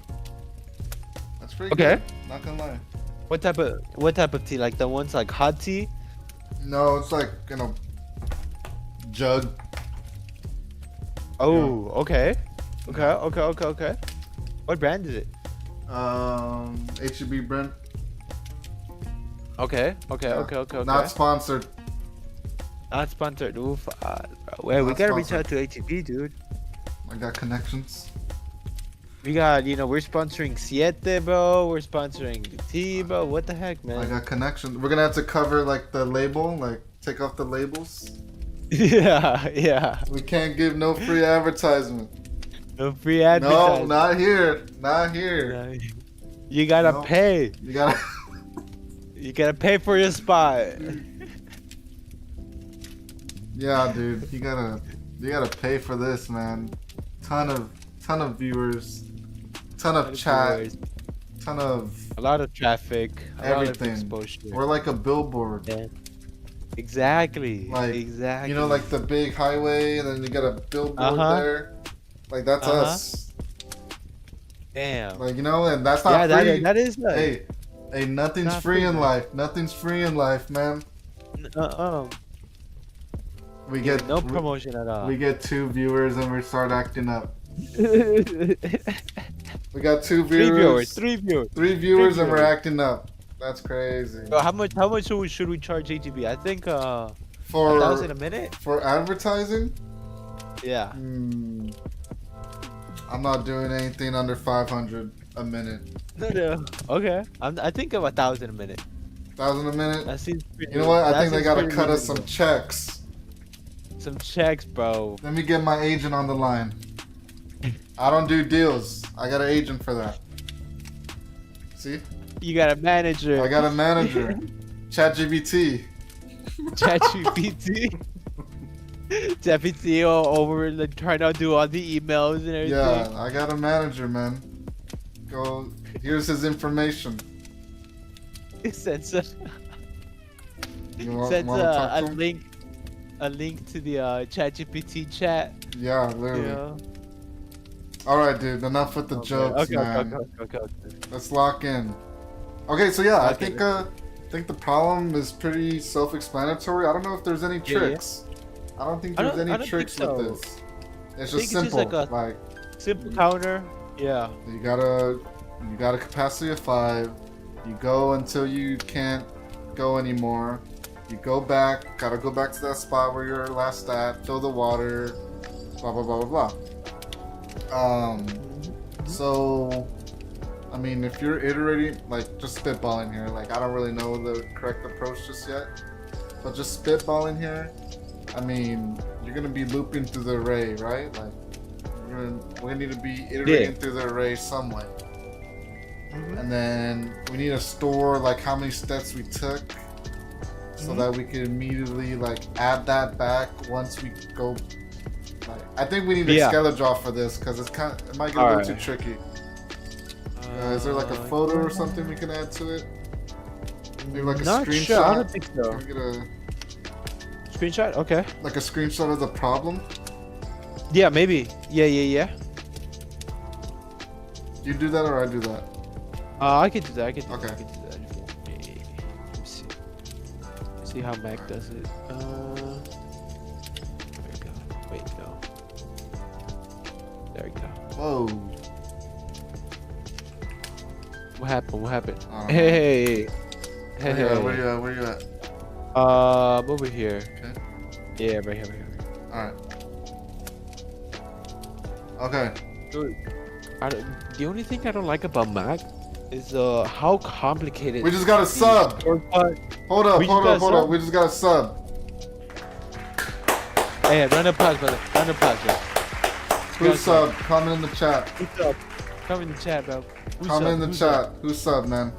That's pretty Okay. good. Not gonna lie. What type of tea? Like the ones like hot tea? No, it's like jug. Oh, okay. Okay. What brand is it? HEB brand. Okay. Not sponsored. Not sponsored. Oof. Wait, we gotta reach out to HEB, dude. I got connections. We got, we're sponsoring Siete, bro. We're sponsoring tea, bro. What the heck, man? I got connections. We're gonna have to cover like the label, like take off the labels. Yeah. We can't give no free advertisement. No free advertising. No, not here. Not here. You gotta pay. You gotta. You gotta pay for your spot. Yeah, dude. You gotta pay for this, man. Ton of viewers. Ton of chat. Ton of a lot of traffic. Everything. A lot of exposure. We're like a billboard. Yeah. Exactly. Like, exactly. Like the big highway, and then you got a billboard there. Like that's us. Damn. Like and that's not free. That is nice. Hey, nothing's free in life. Nothing's free in life, man. We get no promotion at all. We get 2 viewers and we start acting up. We got 2 Three viewers. viewers, Three viewers. 3 viewers, and we're viewers. acting up. That's crazy. Bro, how much should we charge HEB? I think 1,000 a minute. For advertising, Yeah. I'm not doing anything under 500 a minute. No. Okay. I think of 1,000 a minute. 1,000 a minute. That seems pretty. You know what? I that think they seems gotta pretty cut us some reasonable. checks. Some checks, bro. Let me get my agent on the line. I don't do deals. I got an agent for that. See? You got a manager. I got a manager. ChatGPT. ChatGPT. ChatGPT over like, trying to do all the emails and everything. Yeah, I got a manager, man. Go. Here's his information. It sends a, You want, sends wanna talk a to him? link to the ChatGPT chat. Yeah, literally. Yeah. All right, dude. Enough with the jokes, man. Okay. Let's lock in. Okay, so yeah, I Okay. think the problem is pretty self-explanatory. I don't know if there's any Yeah. tricks. I don't think I there's don't any think tricks so. with this. It's I just think it's simple. just like a- like Simple counter. Yeah. you got a capacity of 5. You go until you can't go anymore. You go back. Gotta go back to that spot where you're last at. Fill the water. Blah blah blah blah blah. So, I mean, if you're iterating, like, just spitballing here, like, I don't really know the correct approach just yet, but just spitballing here, I mean, you're gonna be looping through the array, right? Like, we're gonna need to be iterating through the array some way. And then we need to store, like, how many steps we took so that we can immediately, like, add that back once we go. Like, I think we need a schedule draw for this because it might get a little too tricky. Is there like a photo or something we can add to it? Maybe like a Not screenshot? sure. I don't think so. Can we get a Screenshot? Okay. like a screenshot of the problem? Yeah, maybe. Yeah. You do that or I do that? I could do that. I could do Okay. that. Let me see. See how Mac does it. There we go. Wait, no. There we go. Whoa. What happened? I don't know. Hey. Where you at? Where you at? I'm over here. Okay. Yeah, right here. Alright. Okay. Dude, the only thing I don't like about Mac is how complicated. We just got a sub. Shortcut. Hold up. We just got a sub? We just got a sub. Hey, round of applause, brother. Round of applause, bro. Who's sub? Comment in the chat. Who's up? Come in the chat, bro. Who's Comment in the Who's chat. Who's sub, man?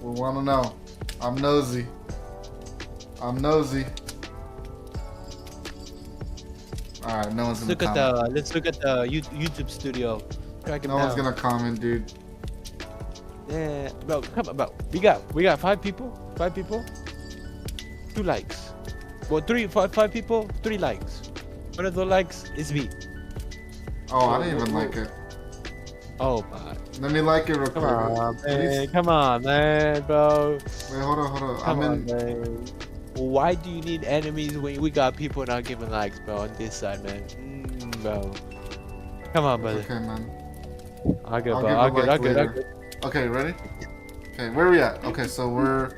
We want to know. I'm nosy. Alright, no one's gonna comment. Let's look at the YouTube studio. Track him No one's down. gonna comment, dude. Yeah, bro, come on, bro. We got 5 people. 5 people. 2 likes. Well, 5 people. 3 likes. One of the likes is me. Oh, I didn't even like it. Oh my. Let me like it real quick. Come on, man. Come on, man, bro. Wait, hold on. Come on, man. Why do you need enemies when we got people not giving likes, bro, on this side, man? Bro. Come on, brother. Okay, man. I'll get, I'll bro. give I'll a get, like I'll get. later. Okay, ready? Okay, where are we at? Okay, so we're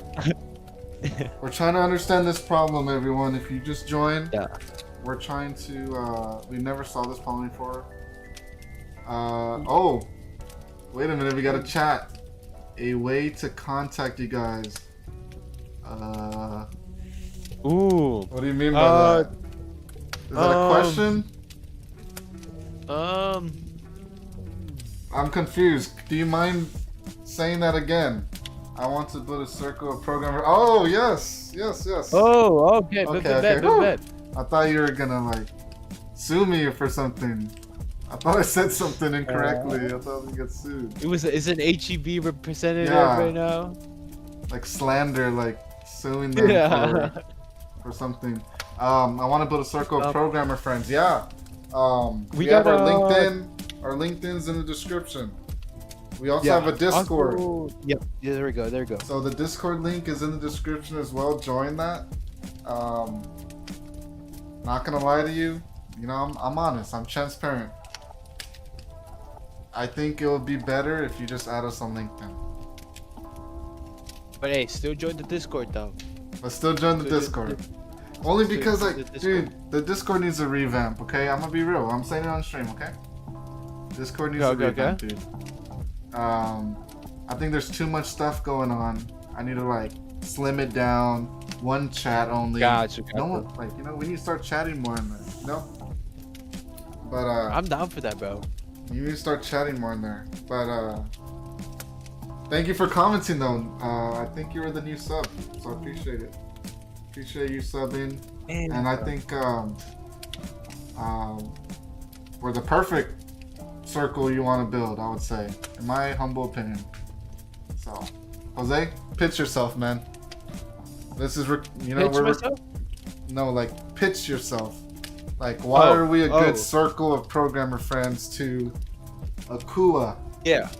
trying to understand this problem, everyone. If you just joined, Yeah. we're trying to. We never saw this problem before. Oh, wait a minute. We got a chat. A way to contact you guys. Ooh. What do you mean by that? Is that a question? I'm confused. Do you mind saying that again? I want to build a circle of programmer. Oh, yes. Oh, okay. Okay. Bet. I thought you were gonna like sue me for something. I thought I said something incorrectly. I thought we get sued. It's an HEB representative Yeah. right now. Like slander, like suing them for something. I want to build a circle of programmer friends. Yeah. We have our LinkedIn. Our LinkedIn's in the description. We also have a Discord. Yep. Yeah, there we go. So the Discord link is in the description as well. Join that. Not gonna lie to you. You know, I'm honest. I'm transparent. I think it would be better if you just add us on LinkedIn. But hey, still join the Discord though. But still join the Discord. Only because, like, dude, the Discord needs a revamp, okay? I'm gonna be real. I'm saying it on stream, okay? Discord needs a revamp, dude. I think there's too much stuff going on. I need to, like, slim it down. One chat only. Gotcha. No one, like, you know, we need to start chatting more in there, you know? But, I'm down for that, bro. you need to start chatting more in there. But, thank you for commenting, though. I think you were the new sub, so I appreciate it. Appreciate you subbing. And I think, we're the perfect circle you want to build, I would say, in my humble opinion. So, Jose, pitch yourself, man. This is, you know, no, like, pitch yourself. Like, why are we a good circle of programmer friends to Akua? Yeah.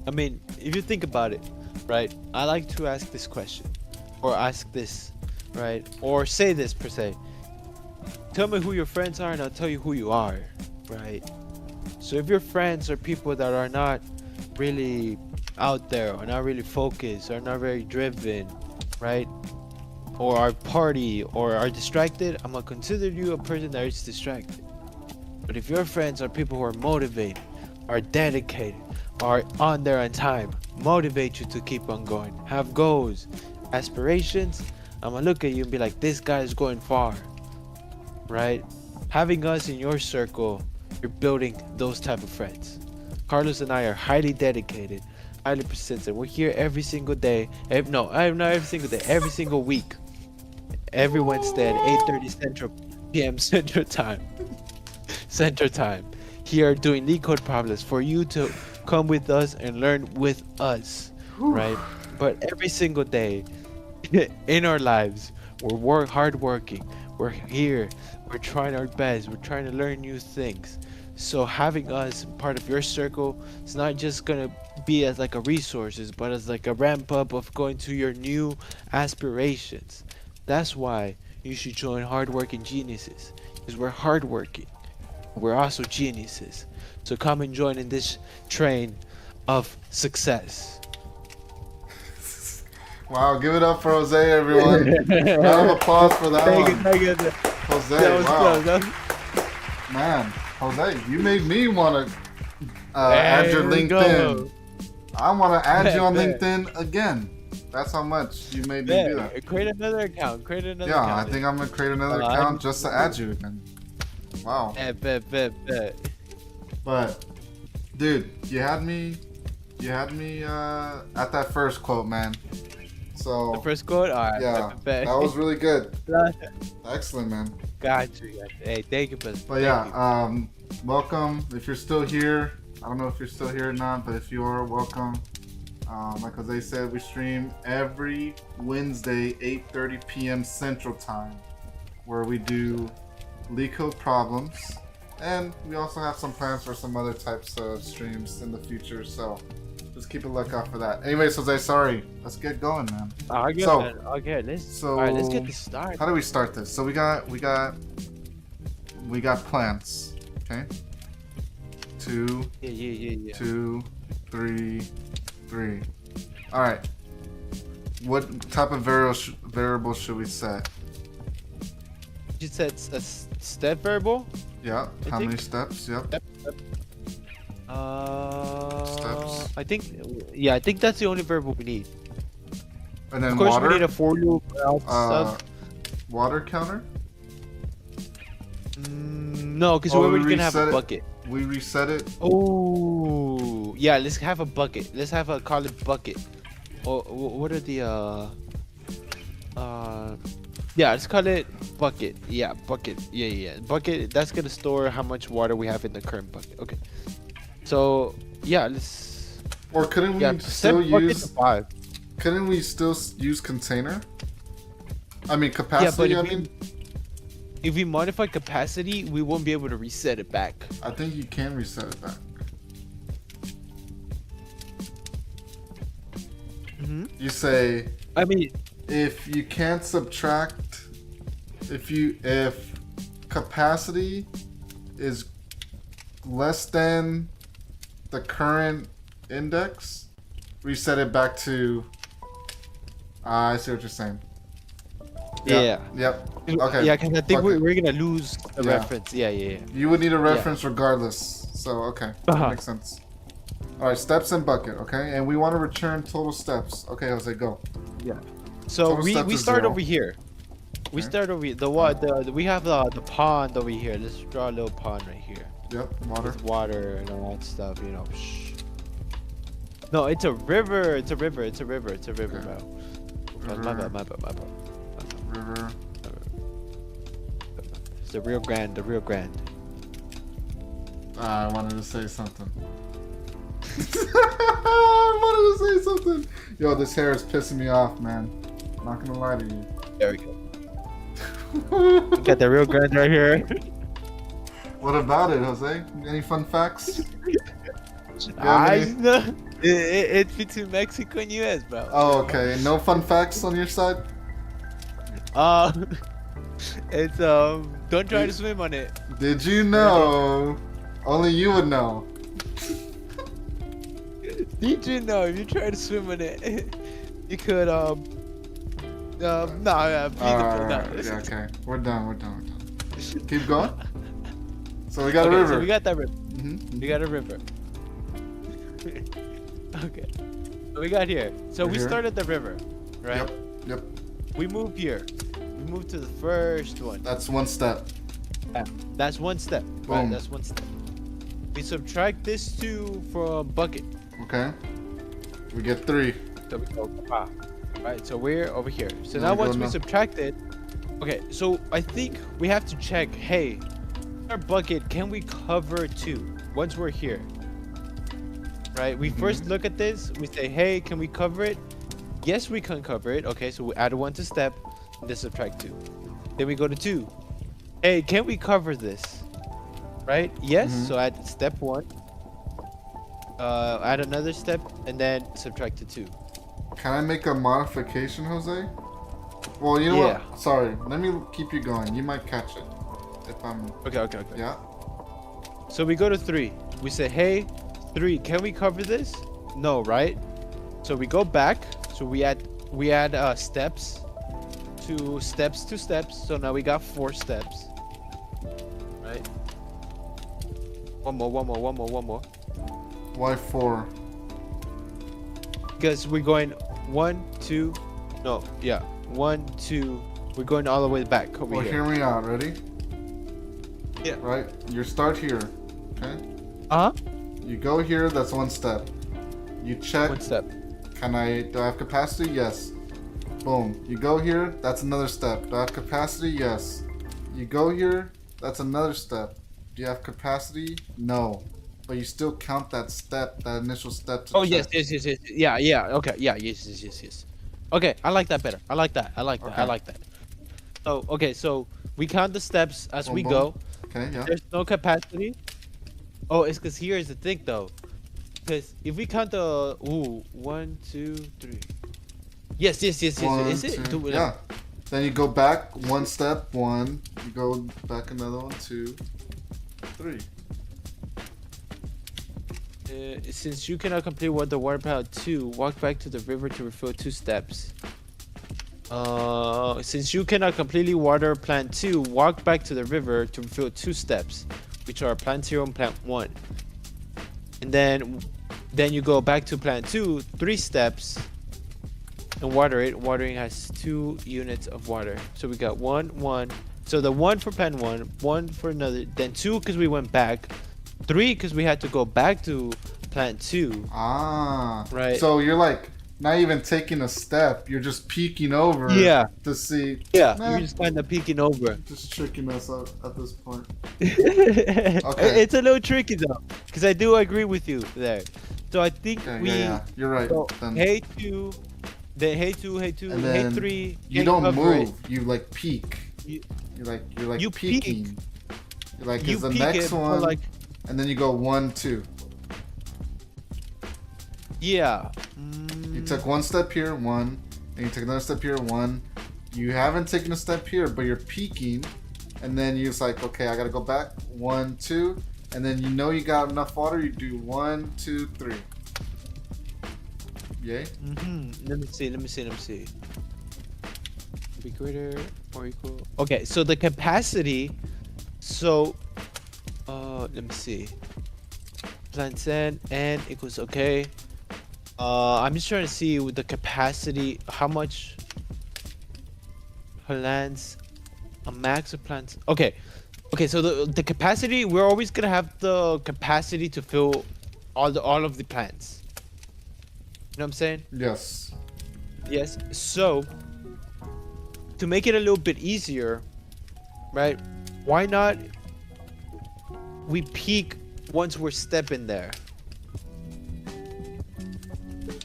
I mean, if you think about it, right? I like to ask this question, or ask this, right? Or say this per se. Tell me who your friends are, and I'll tell you who you are, right? So if your friends are people that are not really out there, or not really focused, or not very driven, right? Or are party, or are distracted, I'm gonna consider you a person that is distracted. But if your friends are people who are motivated, are dedicated, are on there on time, motivate you to keep on going, have goals, aspirations, I'm gonna look at you and be like, this guy is going far, right? Having us in your circle, you're building those type of friends. Carlos and I are highly dedicated, highly persistent. We're here every single day. Not every single day, every single week. Every Wednesday at 8:30 p.m. Central Time. Here doing LeetCode problems for you to come with us and learn with us, right? But every single day in our lives, we're hardworking. We're here. We're trying our best. We're trying to learn new things. So having us part of your circle, it's not just gonna be as like a resources, but as like a ramp up of going to your new aspirations. That's why you should join Hardworking Geniuses, because we're hardworking. We're also geniuses. So come and join in this train of success. Wow, give it up for Jose, everyone. Round of applause for that one. Thank you. Jose, wow. Man, Jose, you made me want to add your LinkedIn. I want to add you on LinkedIn again. That's how much you made me do that. Create another account. Yeah, I think I'm going to create another account just to add you again. Wow. Bet. But, dude, you had me at that first quote, man. So the first quote? Alright, yeah, bet. that was really good. Excellent, man. Got you. Hey, thank you, Buzz. But yeah, welcome. If you're still here, I don't know if you're still here or not, but if you are, welcome. Like Jose said, we stream every Wednesday, 8:30 p.m. Central Time, where we do LeetCode problems, and we also have some plans for some other types of streams in the future. So just keep a lookout for that. Anyways, Jose, sorry. Let's get going, man. Okay, let's get this started. How do we start this? So we got plants. Okay. 2. Yeah. 2, 3, 3. All right. What type of variable should we set? You said a step variable? Yeah. How many steps? Yep. Steps. I think that's the only variable we need. And then of course, water. we need a for loop. Stuff. Water counter. No, because we're gonna have a bucket. We reset it. Oh, yeah. Let's have a bucket. Let's have a call it bucket. Oh, what are the yeah, let's call it bucket. Yeah, bucket. Yeah. Bucket. That's gonna store how much water we have in the current bucket. Okay. So yeah, let's. Or couldn't we still use? Couldn't we still use container? I mean capacity. Yeah, but if we modify capacity, we won't be able to reset it back. I think you can reset it back. You say. I mean, if you can't subtract, if capacity is less than the current index, reset it back to. I see what you're saying. Yeah. Yep. Okay. Yeah, because I think Bucket. we're gonna lose the reference. Yeah. You would need a reference regardless. So okay, that makes sense. All right, steps and bucket. Okay, and we want to return total steps. Okay, Jose, go. Yeah. So Total we steps is start 0. over here. We Okay. start over here. We have the pond over here. Let's draw a little pond right here. Yep. Water. With water and all that stuff, you know. Shh. No, it's a river. It's a river. It's a river. It's a river, Okay. bro. My bad. River. It's the Rio Grande. The Rio Grande. I wanted to say something. I wanted to say something. Yo, this hair is pissing me off, man. I'm not gonna lie to you. There we go. We got the Rio Grande right here. What about it, Jose? Any fun facts? It's between Mexico and US, bro. Oh, okay. No fun facts on your side? It's don't try to swim on it. Did you know? Only you would know. Did you know if you try to swim on it, you could Okay. We're done. Keep going. So we got a river. So we got that river. Mm-hmm. We got a river. Okay. So we got here. So We're we here. started the river, right? Yep. We move here. We move to the first one. That's one step. That's one step. Right, Boom. that's one step. We subtract this 2 from bucket. Okay. We get 3. So we go, right, so we're over here. So There now we go, once we now. subtract it, okay, so I think we have to check, hey, our bucket, can we cover 2 once we're here? Right, we first look at this, we say, hey, can we cover it? Yes, we can cover it. Okay, so we add 1 to step, and then subtract 2. Then we go to 2. Hey, can we cover this? Right, yes, so add step 1. Add another step, and then subtract the 2. Can I make a modification, Jose? Well, you know what? Sorry. Let me keep you going. You might catch it. If I'm... Okay. Yeah? So we go to 3. We say, hey, 3, can we cover this? No, right? So we go back. So we add steps to steps. So now we got 4 steps. Right? One more. Why 4? Because we're going 1, 2. No, yeah. 1, 2. We're going all the way back over Well, here. hear me out. Ready? Yeah. Right? You start here. Okay? Uh-huh. You go here. That's 1 step. You check. 1 step. Do I have capacity? Yes. Boom. You go here. That's another step. Do I have capacity? Yes. You go here. That's another step. Do you have capacity? No. But you still count that step, that initial step to check. Yes. Yeah. Okay. Yeah. Yes. Okay. I like that better. I like that. So okay. So we count the steps as we go. Okay. Yeah. There's no capacity. Oh, it's because here is the thing though. Because if we count the 1, 2, 3. Yes. Is it? 2, yeah. Then you go back 1 step, 1. You go back another 1, 2, 3. Since you cannot complete what the water pilot 2, walk back to the river to refill 2 steps. Since you cannot completely water plant 2, walk back to the river to refill 2 steps, which are plant 0 and plant 1. And then you go back to plant 2, 3 steps, and water it. Watering has 2 units of water. So we got 1. So the 1 for plant 1, 1 for another, then 2 because we went back, 3 because we had to go back to plant 2. Ah. Right. So you're like not even taking a step. You're just peeking over. Yeah. To see. Yeah. Nah. You're just kind of peeking over. Just tricking us out at this point. Okay. It's a little tricky though, because I do agree with you there. So I think Yeah. You're right. So, Then, hey 2, then hey 2, and hey then 3. you don't move. You like peek. You're like You peeking. peek. You're like, You is the peek next it, but one? like, And then you go 1, 2. yeah. You took 1 step here, 1. And you took another step here, 1. You haven't taken a step here, but you're peeking. And then you're just like, okay, I gotta go back. 1, 2. and then you know you got enough water. You do 1, 2, 3. Yay. Let me see. Be greater or equal. Okay, so the capacity. So, let me see. Plant sand and equals okay. I'm just trying to see with the capacity how much plants, a max of plants. Okay, so the capacity, we're always gonna have the capacity to fill all of the plants. You know what I'm saying? Yes. Yes. So to make it a little bit easier, right? Why not we peak once we're stepping there?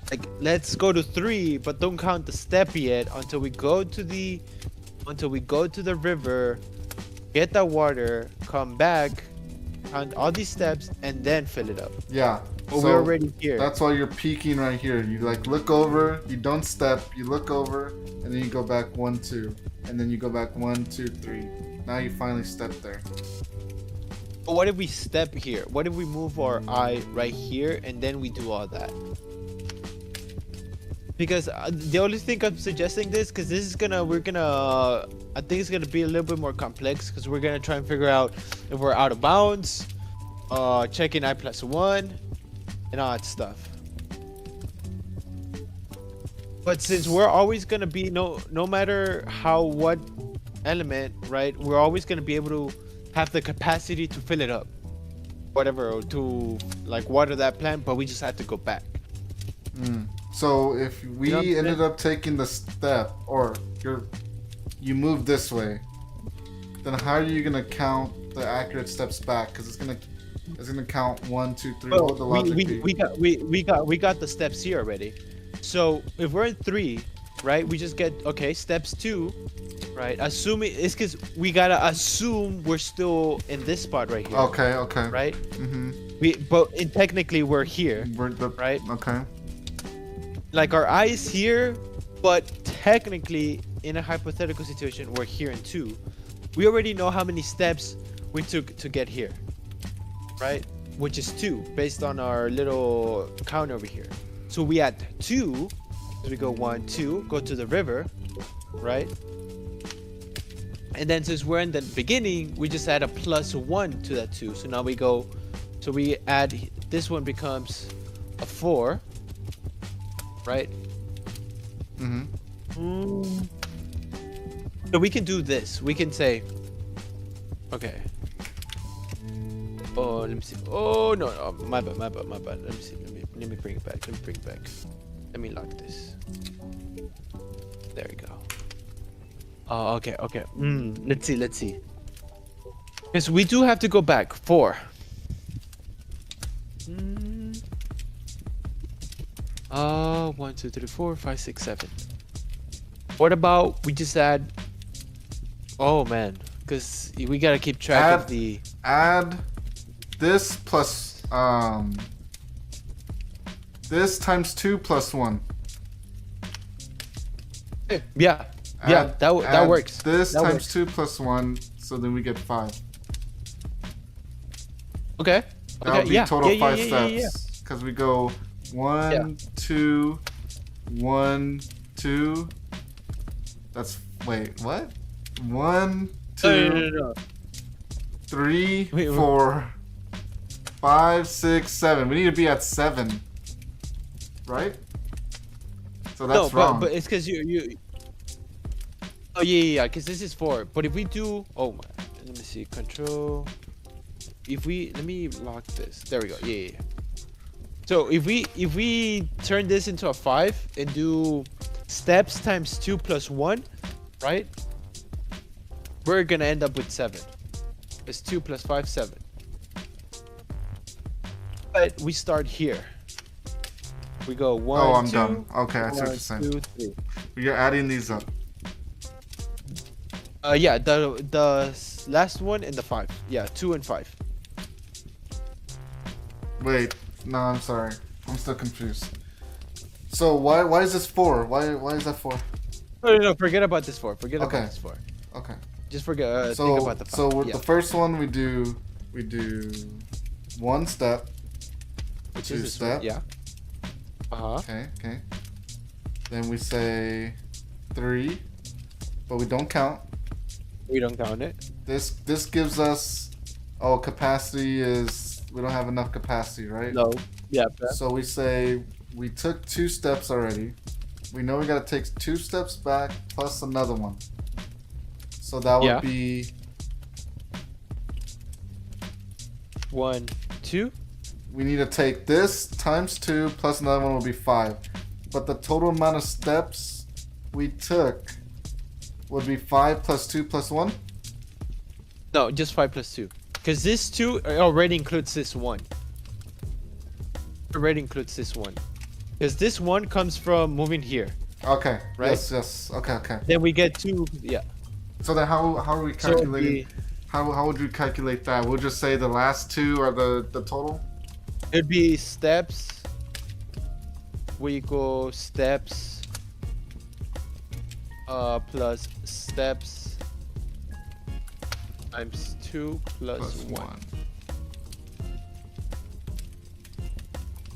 Like, let's go to 3, but don't count the step yet until we go to the river, get that water, come back, count all these steps, and then fill it up. Yeah. But we're already here. That's why you're peaking right here. You like look over, you don't step, you look over, and then you go back 1, 2, and then you go back 1, 2, 3. Now you finally step there. But what if we step here? What if we move our eye right here and then we do all that? Because the only thing I'm suggesting this, because this is I think it's gonna be a little bit more complex, because we're gonna try and figure out if we're out of bounds, checking I+1, and all that stuff. But since we're always gonna be no matter what element, right? We're always gonna be able to have the capacity to fill it up, whatever, or to like water that plant. But we just have to go back. So if we ended up taking the step, or you move this way, then how are you gonna count the accurate steps back? Because it's gonna count 1, 2, 3. Well, what would the logic be? we got the steps here already. So if we're in 3, right? We just get steps 2, right? Assuming it's because we gotta assume we're still in this spot right here. Okay. Right? But technically we're here. Right? Okay. Like our eye is here, but technically in a hypothetical situation we're here in 2. We already know how many steps we took to get here, right? Which is 2 based on our little count over here. So we add 2, so we go 1, 2, go to the river, right? And then since we're in the beginning, we just add a +1 to that 2. So now we add, this one becomes a 4. Right? So we can do this. We can say, okay. Oh, let me see. Oh no, my bad. Let me see. Let me bring it back. Let me lock this. There we go. Oh, okay. Let's see. Because we do have to go back 4. 1, 2, 3, 4, 5, 6, 7. What about we just add? Oh man, because we gotta keep track of the. Add this plus this times 2 plus 1. Yeah, that works. This that times works. 2 plus 1, so then we get 5. Okay. That would be total 5 steps. Because we go 1, 2, 1, 2. That's what? 1, 2, No. 3, 4, 5, 6, 7. We need to be at 7, right? So that's wrong. But it's because you. Oh yeah. Because this is 4. But if we do, let me see. Control. Let me lock this. There we go. Yeah. So if we turn this into a 5 and do steps times 2 plus 1, right? We're gonna end up with 7. It's 2 plus 5, 7. But we start here. We go 1, Oh, I'm 2, done. Okay, I see what you're saying. 2, 3. You're adding these up. Yeah, the last one and the 5. Yeah, 2 and 5. Wait, no, I'm sorry. I'm still confused. So why is this 4? Why is that 4? No, forget about this 4. Forget about this 4. Okay. Just forget. So think about the 5. so with the first one we do 1 step, Which 2 is this steps. one. Yeah. Okay. Then we say 3, but we don't count. We don't count it. This gives us, oh, capacity is, we don't have enough capacity, right? No. Yeah. So we say we took 2 steps already. We know we gotta take 2 steps back plus another one. So that would be 1, 2. we need to take this times 2 plus another one will be 5. But the total amount of steps we took would be 5 plus 2 plus 1? No, just 5 plus 2. Because this 2 already includes this 1. Already includes this 1. Because this 1 comes from moving here. Okay. Right? Yes. Okay. Then we get 2. Yeah. So then how are we calculating? How would you calculate that? We'll just say the last 2 are the total? It'd be steps. We go steps. Plus steps. Times 2 plus 1.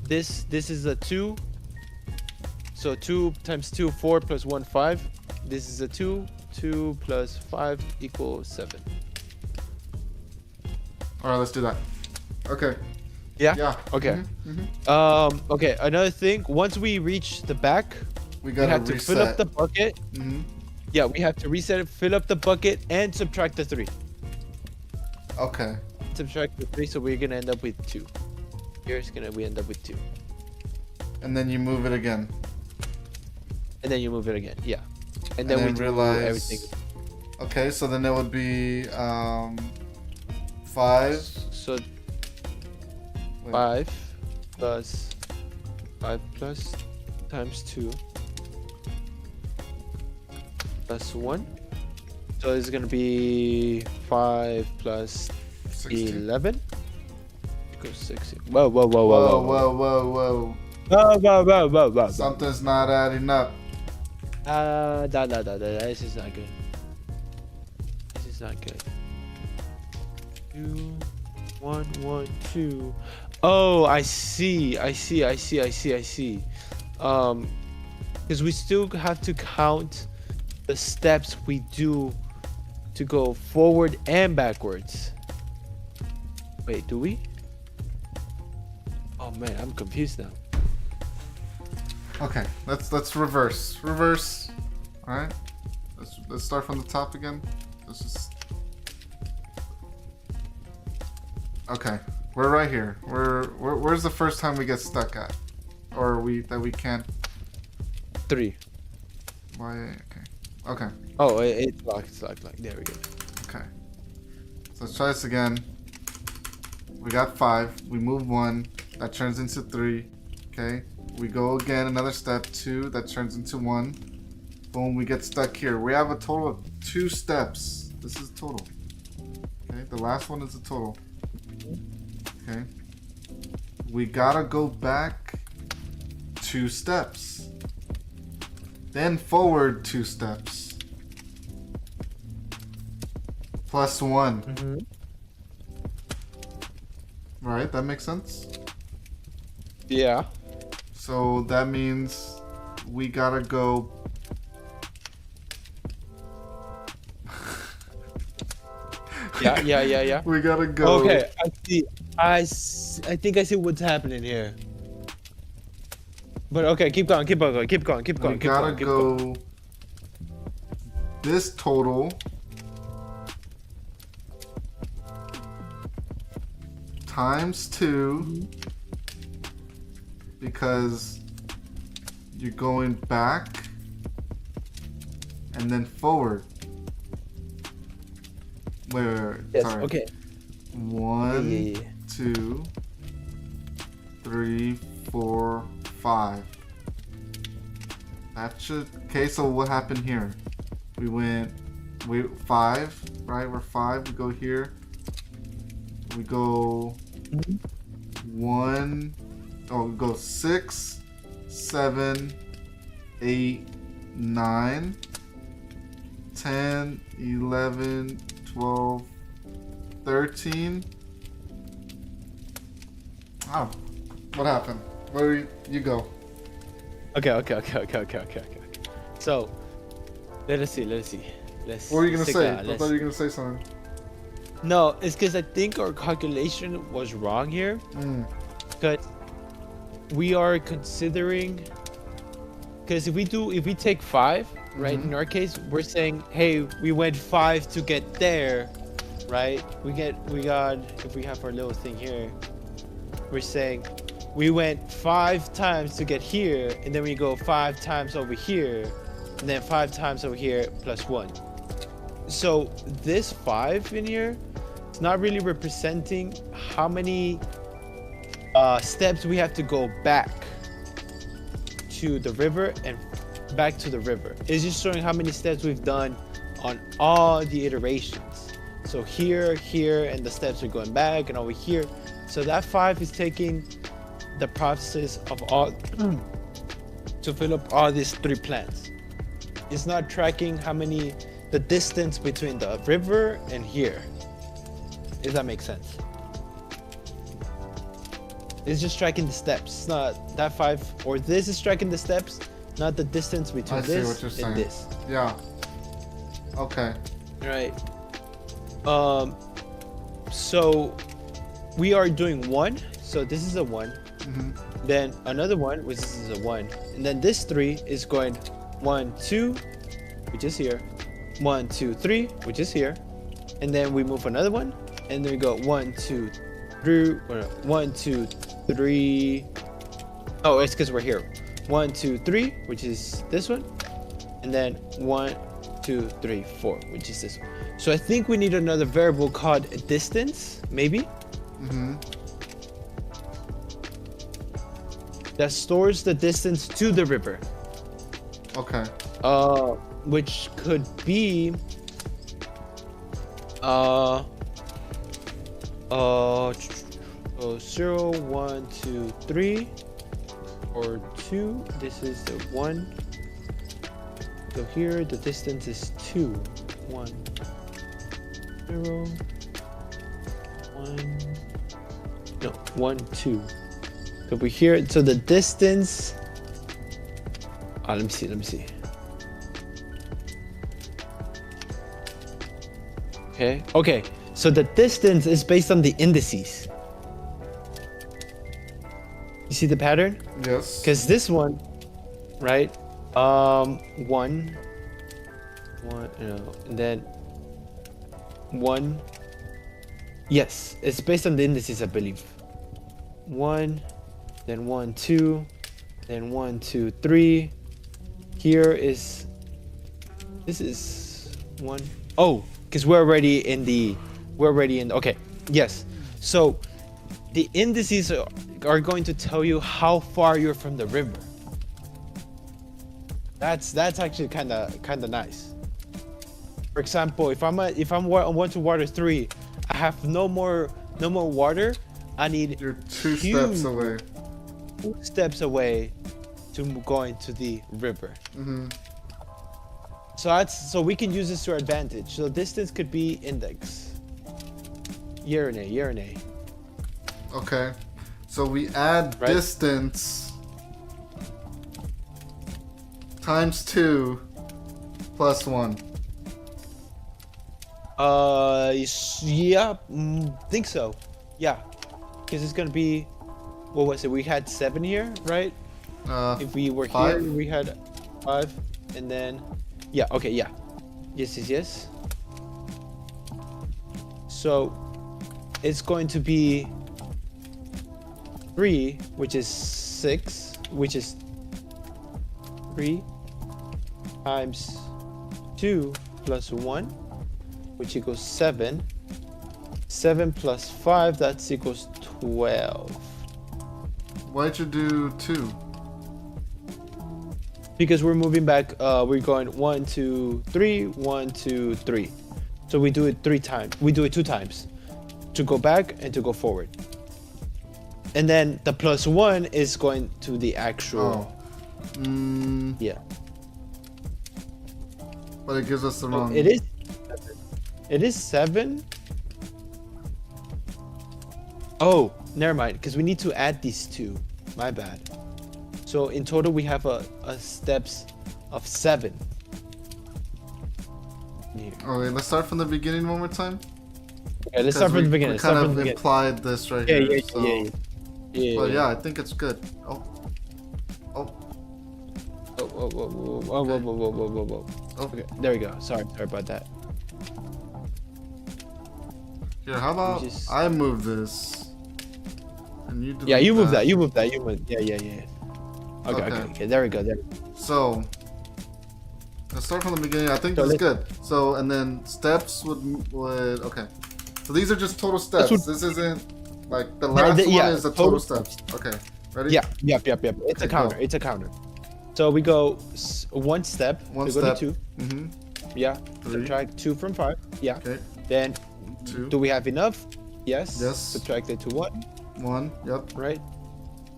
This is a 2. So 2 times 2, 4 plus 1, 5. This is a 2. 2 plus 5 equals 7. Alright, let's do that. Okay. Yeah? Okay. Okay, another thing. Once we reach the back, we have to fill up the bucket. Yeah, we have to reset it, fill up the bucket, and subtract the 3. Okay. Subtract the 3, so we're gonna end up with 2. Here's we end up with 2. And then you move it again. And then you move it again, yeah. And then we realize everything. Okay, so then it would be 5. So Wait. 5 plus 5 plus times 2 plus 1. So it's gonna be 5 plus 16. 11 equals 16. Whoa. Whoa. Something's not adding up. This is not good. This is not good. 2, 1, 1, 2. Oh, I see. Because we still have to count the steps we do to go forward and backwards. Wait, do we? Oh man, I'm confused now. Okay, let's reverse. All right. Let's start from the top again. Let's just. Okay, we're right here. Where's the first time we get stuck at, or we can't? 3. Why? Okay. Oh, it's locked. It's locked. There we go. Okay. So let's try this again. We got 5. We move 1. That turns into 3. Okay. We go again another step. 2. That turns into 1. Boom. We get stuck here. We have a total of 2 steps. This is total. Okay. The last one is the total. Okay. We gotta go back 2 steps. Then forward 2 steps. Plus 1. Right, that makes sense? Yeah. So that means we gotta go. Yeah. We gotta go. Okay, I think I see what's happening here. But okay, keep going. We gotta go. This total times 2 because you're going back and then forward. Wait. Yes, Sorry. okay. 1, Yeah. 2, 3, 4, 5. That should. Okay, so what happened here? We 5, right? We're 5. We go here. We go 1. Oh, we go 6, 7, 8, 9, 10, 11, 12, 13, Oh, what happened? Where you go? Okay. So, let us see. What were you gonna say? I thought you were gonna say something. No, it's because I think our calculation was wrong here. Because we are considering, because if we take 5, right? In our case, we're saying, hey, we went 5 to get there, right? We got, if we have our little thing here, we're saying we went 5 times to get here, and then we go 5 times over here, and then 5 times over here plus 1. So this 5 in here, it's not really representing how many steps we have to go back to the river and back to the river. It's just showing how many steps we've done on all the iterations. So here, and the steps are going back and over here. So that 5 is taking the process of all to fill up all these 3 plants. It's not tracking the distance between the river and here. If that makes sense. It's just tracking the steps. It's not that 5, or this is tracking the steps, not the distance between this and this. Yeah. Okay. Right. So we are doing 1. So this is a 1. Then another 1, which is a 1, and then this 3 is going 1, 2, which is here. 1, 2, 3, which is here, and then we move another 1, and then we go 1, 2, 3, 1, 2, 3. Oh, it's because we're here. 1, 2, 3, which is this one, and then 1, 2, 3, 4, which is this one. So I think we need another variable called distance, maybe. That stores the distance to the river. Okay. Which could be 0, 1, 2, 3, or 2. This is the 1. So here the distance is 2. 1, 0, 1. No, 1, 2. So we're here. So the distance. Let me see. Okay. So the distance is based on the indices. You see the pattern? Yes. Because this one, right? 1, and then 1. Yes, it's based on the indices, I believe. 1, then 1, 2, then 1, 2, 3. Here is. This is 1. Oh, because we're already in. Okay, yes. So the indices are going to tell you how far you're from the river. That's actually kind of nice. For example, if I'm on 1 to water 3, I have no more water. I need. You're 2 steps away. 2 steps away to going to the river. So we can use this to our advantage. So distance could be index. Year and A. Okay. So we add distance times 2 plus 1. Yeah, think so. Yeah, because it's gonna be, what was it? We had 7 here, right? If we were 5? here, we had 5, and then, yeah, okay, yeah, yes. So it's going to be 3, which is 6, which is 3 times 2 plus 1, which equals 7. 7 plus 5, that equals 12. Why'd you do 2? Because we're moving back, we're going 1, 2, 3, 1, 2, 3. So we do it 3 times. We do it 2 times to go back and to go forward. And then the plus 1 is going to the actual. Yeah. But it gives us the wrong. It is 7. Oh never mind, because we need to add these two. My bad. So in total, we have a steps of 7. Here. Okay, let's start from the beginning one more time. Okay, let's start from the beginning. We kind of implied this right here. But yeah, I think it's good. Oh. Whoa. Okay, there we go. Sorry about that. Here, how about I move this, and you do. Yeah, you move that. You move that. Yeah. Okay. There we go. So let's start from the beginning. I think that's good. So and then steps would okay. So these are just total steps. This isn't like the last one is the total steps. Okay, ready? Yeah. It's a counter. It's a counter. So we go 1 step. One step. Go to 2. Mm-hmm. Yeah. 3. Subtract 2 from 5. Yeah. Okay. Then 2. do we have enough? Yes. Yes. Subtract it to 1. 1. Yep. Right.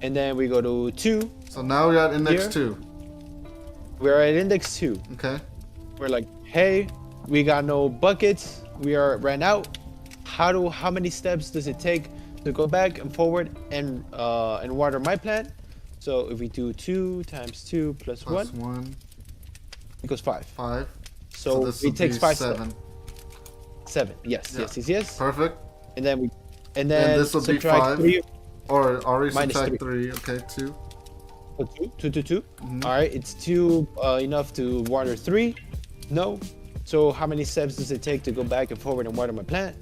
And then we go to 2. So now we're at index Here. 2. We're at index 2. Okay. We're like, hey, we got no buckets. We ran out. How many steps does it take to go back and forward and water my plant? So if we do 2 times 2 plus 1 equals 5. 5. So this it takes 5 7. steps. 7. Yes. Perfect. And then this will be 5. 3. Or already Minus subtract 3. 3. Okay, 2. So 2. Mhm. All right, it's 2 enough to water 3. No. So how many steps does it take to go back and forward and water my plant?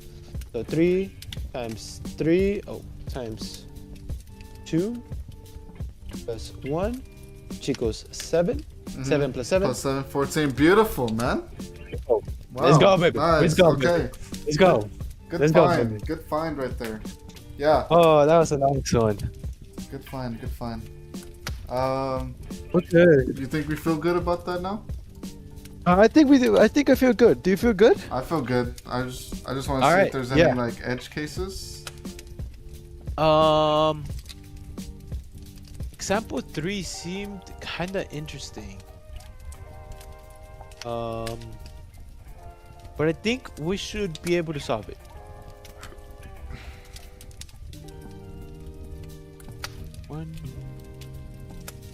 So 3 times 3. Times 2 plus 1, which equals 7. 7 plus 7. Plus 7, 14. Beautiful, man. Oh, Wow. let's go, baby. Nice. Let's go. Okay. Baby. Let's go. Good Let's find. go, baby. Good find right there. Yeah. Oh, that was a nice one. Good find. Okay. Do you think we feel good about that now? I think we do. I think I feel good. Do you feel good? I feel good. I just want to see if there's any like edge cases. Example 3 seemed kind of interesting. But I think we should be able to solve it.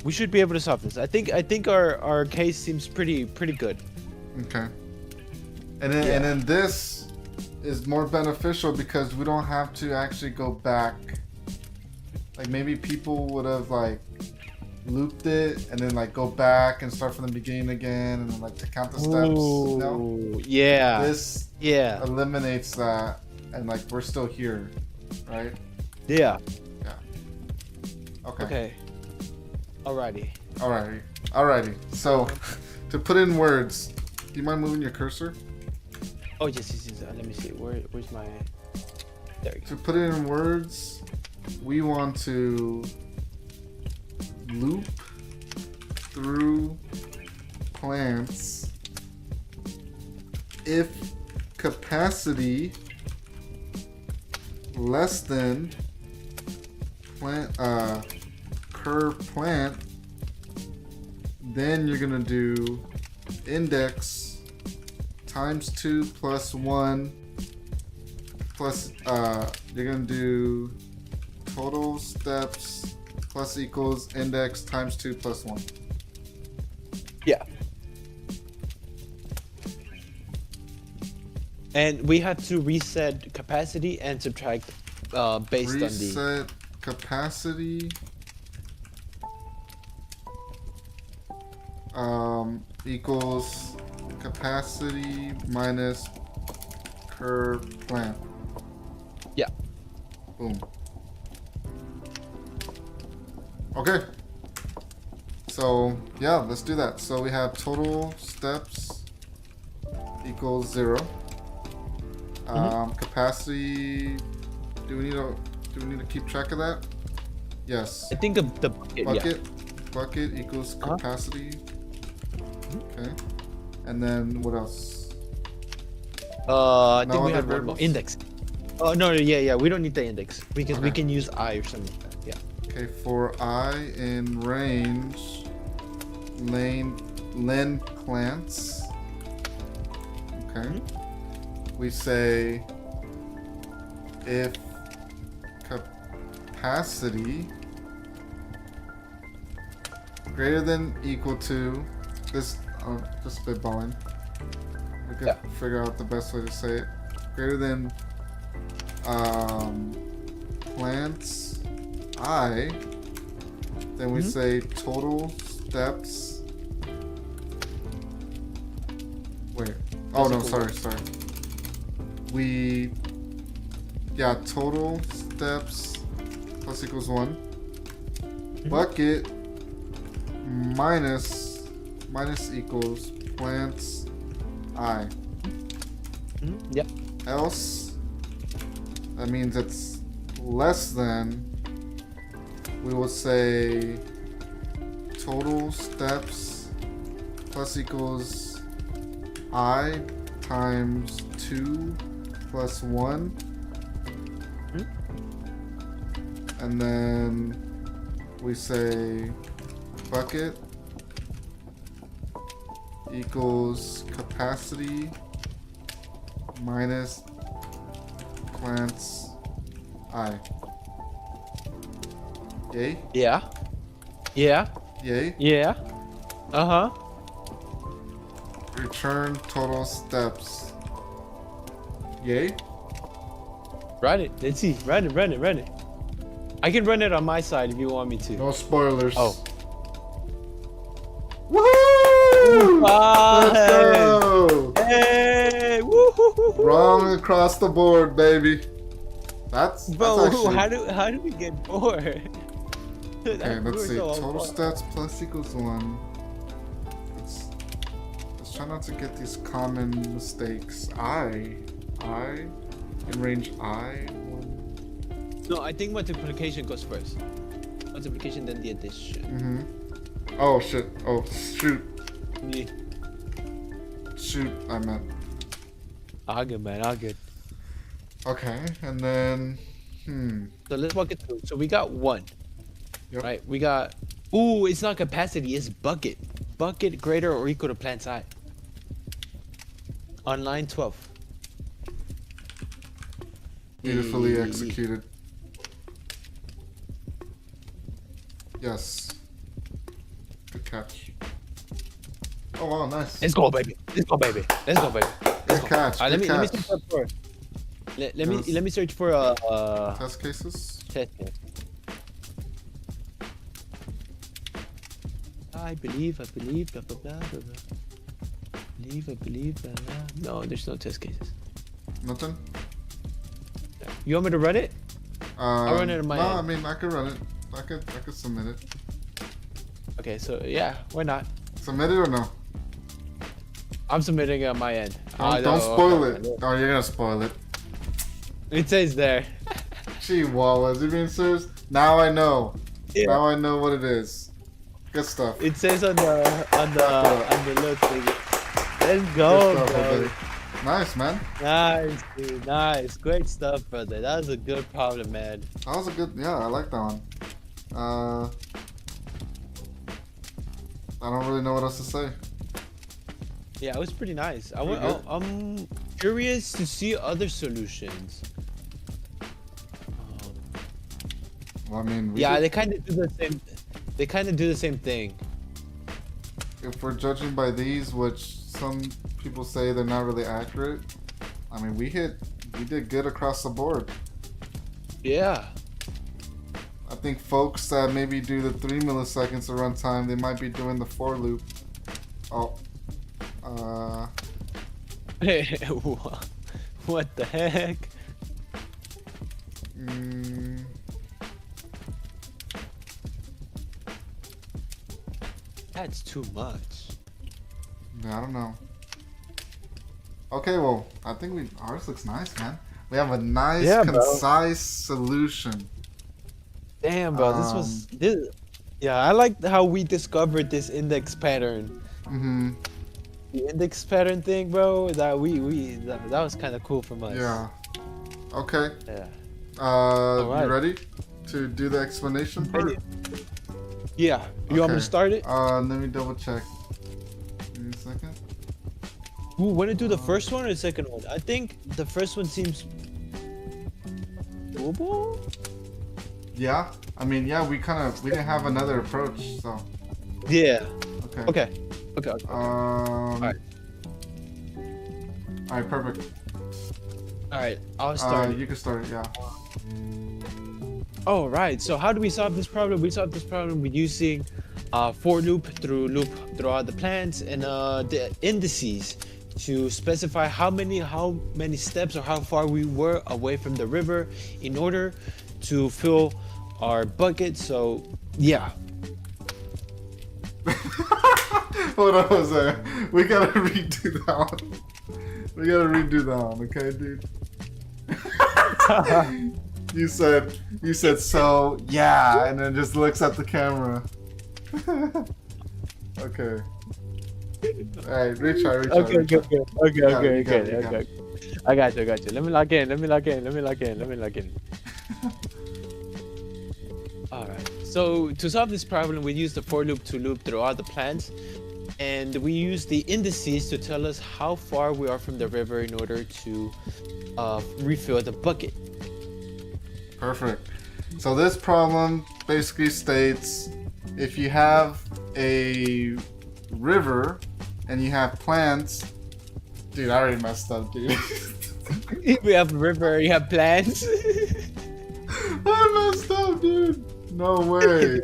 We should be able to solve this. I think our case seems pretty good. Okay. And then this is more beneficial because we don't have to actually go back. Like maybe people would have like looped it and then like go back and start from the beginning again and then like to count the steps. Ooh, No. Yeah. This eliminates that and like we're still here, right? Yeah. Okay. Alrighty. So to put in words, do you mind moving your cursor? Oh yes. Let me see. Where's my? There we go. To put it in words, we want to loop through plants if capacity less than plant per plant, then you're gonna do index times 2 plus 1 plus you're gonna do total steps plus equals index times 2 plus 1. Yeah. And we had to reset capacity and subtract based Reset on the capacity equals capacity minus per plant. Yeah. Boom. Okay. So yeah, let's do that. So we have total steps equals 0. Capacity. Do we need to keep track of that? Yes. I think of the bucket. Bucket equals capacity. Okay. And then what else? I think No we other have one more. variables? Index. Oh no, yeah. We don't need the index because we can use I or something like that. Yeah. Okay, for I in range, len plants. Okay. We say if capacity greater than equal to this. Just spitballing. We could figure out the best way to say it. Greater than plants I. Then we say total steps. Wait. Oh no, sorry. Total steps plus equals 1. Bucket minus equals plants I. Yep. Else, that means it's less than. We will say total steps plus equals I times 2 plus 1. And then we say bucket equals capacity minus plants I. Yay? Yeah. Yay? Yeah. Return total steps. Yay? Run it. Let's see. Run it. I can run it on my side if you want me to. No spoilers. Oh. Woohoo! Let's go! Hey! Woo-hoo-hoo-hoo. Wrong across the board, baby. That's Bro, actually... how do we get 4? Okay, let's see. Total stats plus equals 1. Let's try not to get these common mistakes. I in range I. No, I think multiplication goes first. Multiplication, then the addition. Oh shit. Oh shoot. Yeah. Shoot, I meant. All good, man. All good. Okay, and then So let's walk it through. So we got 1. Yep. Right? We got. Ooh, it's not capacity. It's bucket. Bucket greater or equal to plant size. On line 12. Beautifully executed. Yes. Good catch. Oh wow, nice. Let's go, baby. Good catch. Let me catch. search for. Let me search for Test cases. test. I believe, blah, blah, blah, blah, blah. Believe, blah, blah. No, there's no test cases. Nothing? You want me to run it? I'll run it in my No, end. I mean I could run it. I could submit it. Okay, so yeah, why not? Submit it or no? I'm submitting it on my end. Don't spoil it. Oh, you're gonna spoil it. It says there. Gee, Wallace, you being serious? Now I know. Yeah. Now I know what it is. Good stuff. It says on the little thing. Let's go, Good stuff, bro. buddy. Nice, man. Nice, dude. Nice. Great stuff, brother. That was a good problem, man. That was a good. Yeah, I like that one. I don't really know what else to say. Yeah, it was pretty nice. Pretty I'm curious to see other solutions. Well, I mean, Yeah, they kind of do the same. They kind of do the same thing. if we're judging by these, which some people say they're not really accurate, I mean, we did good across the board. Yeah. I think folks that maybe do the 3 milliseconds of runtime, they might be doing the for loop. Oh. What the heck? That's too much. Yeah, I don't know. Okay, well, I think ours looks nice, man. We have a nice, concise solution. Damn, bro, this. Yeah, I like how we discovered this index pattern. The index pattern thing, bro. That that was kind of cool from us. Yeah. Okay. Yeah. You ready to do the explanation part? Yeah. You want me to start it? Let me double check. Give me a second. Ooh, want to do the first one or the second one? I think the first one seems doable. Yeah. I mean, yeah, we didn't have another approach, so. Yeah. Okay. Okay. All right. All right, perfect. All right, I'll start. You can start it, yeah. All right. So how do we solve this problem? We solve this problem with using for loop throughout the plants and the indices to specify how many steps or how far we were away from the river in order to fill our bucket. So yeah. Hold on a second. We gotta redo that one. We gotta redo that one, okay, dude? You said so, yeah, and then just looks at the camera. Okay. Alright, retry. Okay. I got you. Let me log in. Alright. So to solve this problem, we use the for loop to loop throughout the plants. And we use the indices to tell us how far we are from the river in order to refill the bucket. Perfect. So this problem basically states if you have a river and you have plants. Dude, I already messed up, dude. We have a river, you have plants. I messed up, dude. No way.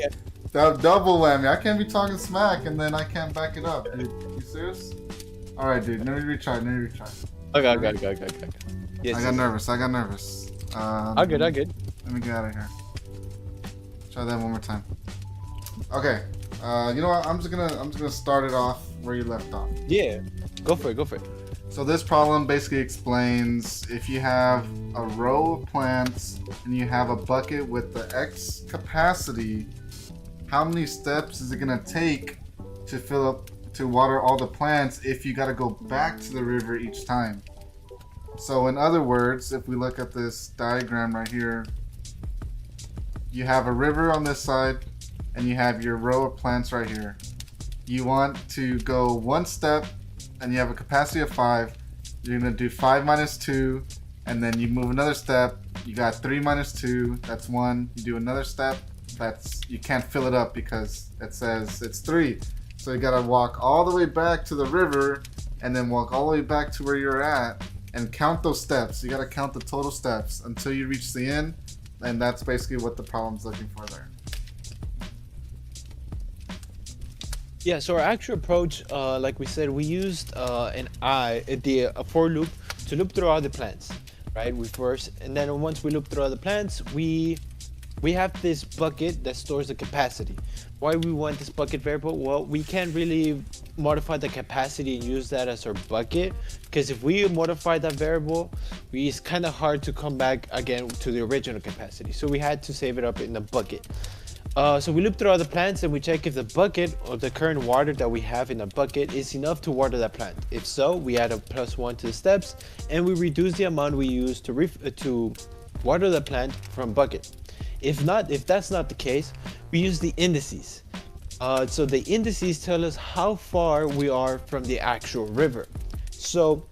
That double whammy. I can't be talking smack and then I can't back it up. Dude, you serious? Alright, dude. Let me retry. Okay. Yes, I got nervous. All good. Let me get out of here. Try that one more time. Okay. You know what? I'm just gonna start it off where you left off. Yeah. Go for it. So this problem basically explains if you have a row of plants and you have a bucket with the X capacity, how many steps is it gonna take to fill up to water all the plants if you gotta go back to the river each time? So in other words, if we look at this diagram right here, you have a river on this side and you have your row of plants right here. You want to go one step and you have a capacity of 5. You're gonna do 5 minus 2, and then you move another step. You got 3 minus 2, that's 1. You do another step, you can't fill it up because it says it's 3. So you gotta walk all the way back to the river and then walk all the way back to where you're at and count those steps. You gotta count the total steps until you reach the end, and that's basically what the problem's looking for there. Yeah, so our actual approach, like we said, we used a for loop to loop through all the plants, right? And then once we loop through all the plants, we have this bucket that stores the capacity. Why we want this bucket variable? Well, we can't really modify the capacity and use that as our bucket, because if we modify that variable, it's kind of hard to come back again to the original capacity. So we had to save it up in the bucket. So we loop through all the plants and we check if the bucket or the current water that we have in the bucket is enough to water that plant. If so, we add a +1 to the steps and we reduce the amount we use to water the plant from bucket. If that's not the case, we use the indices. So the indices tell us how far we are from the actual river. So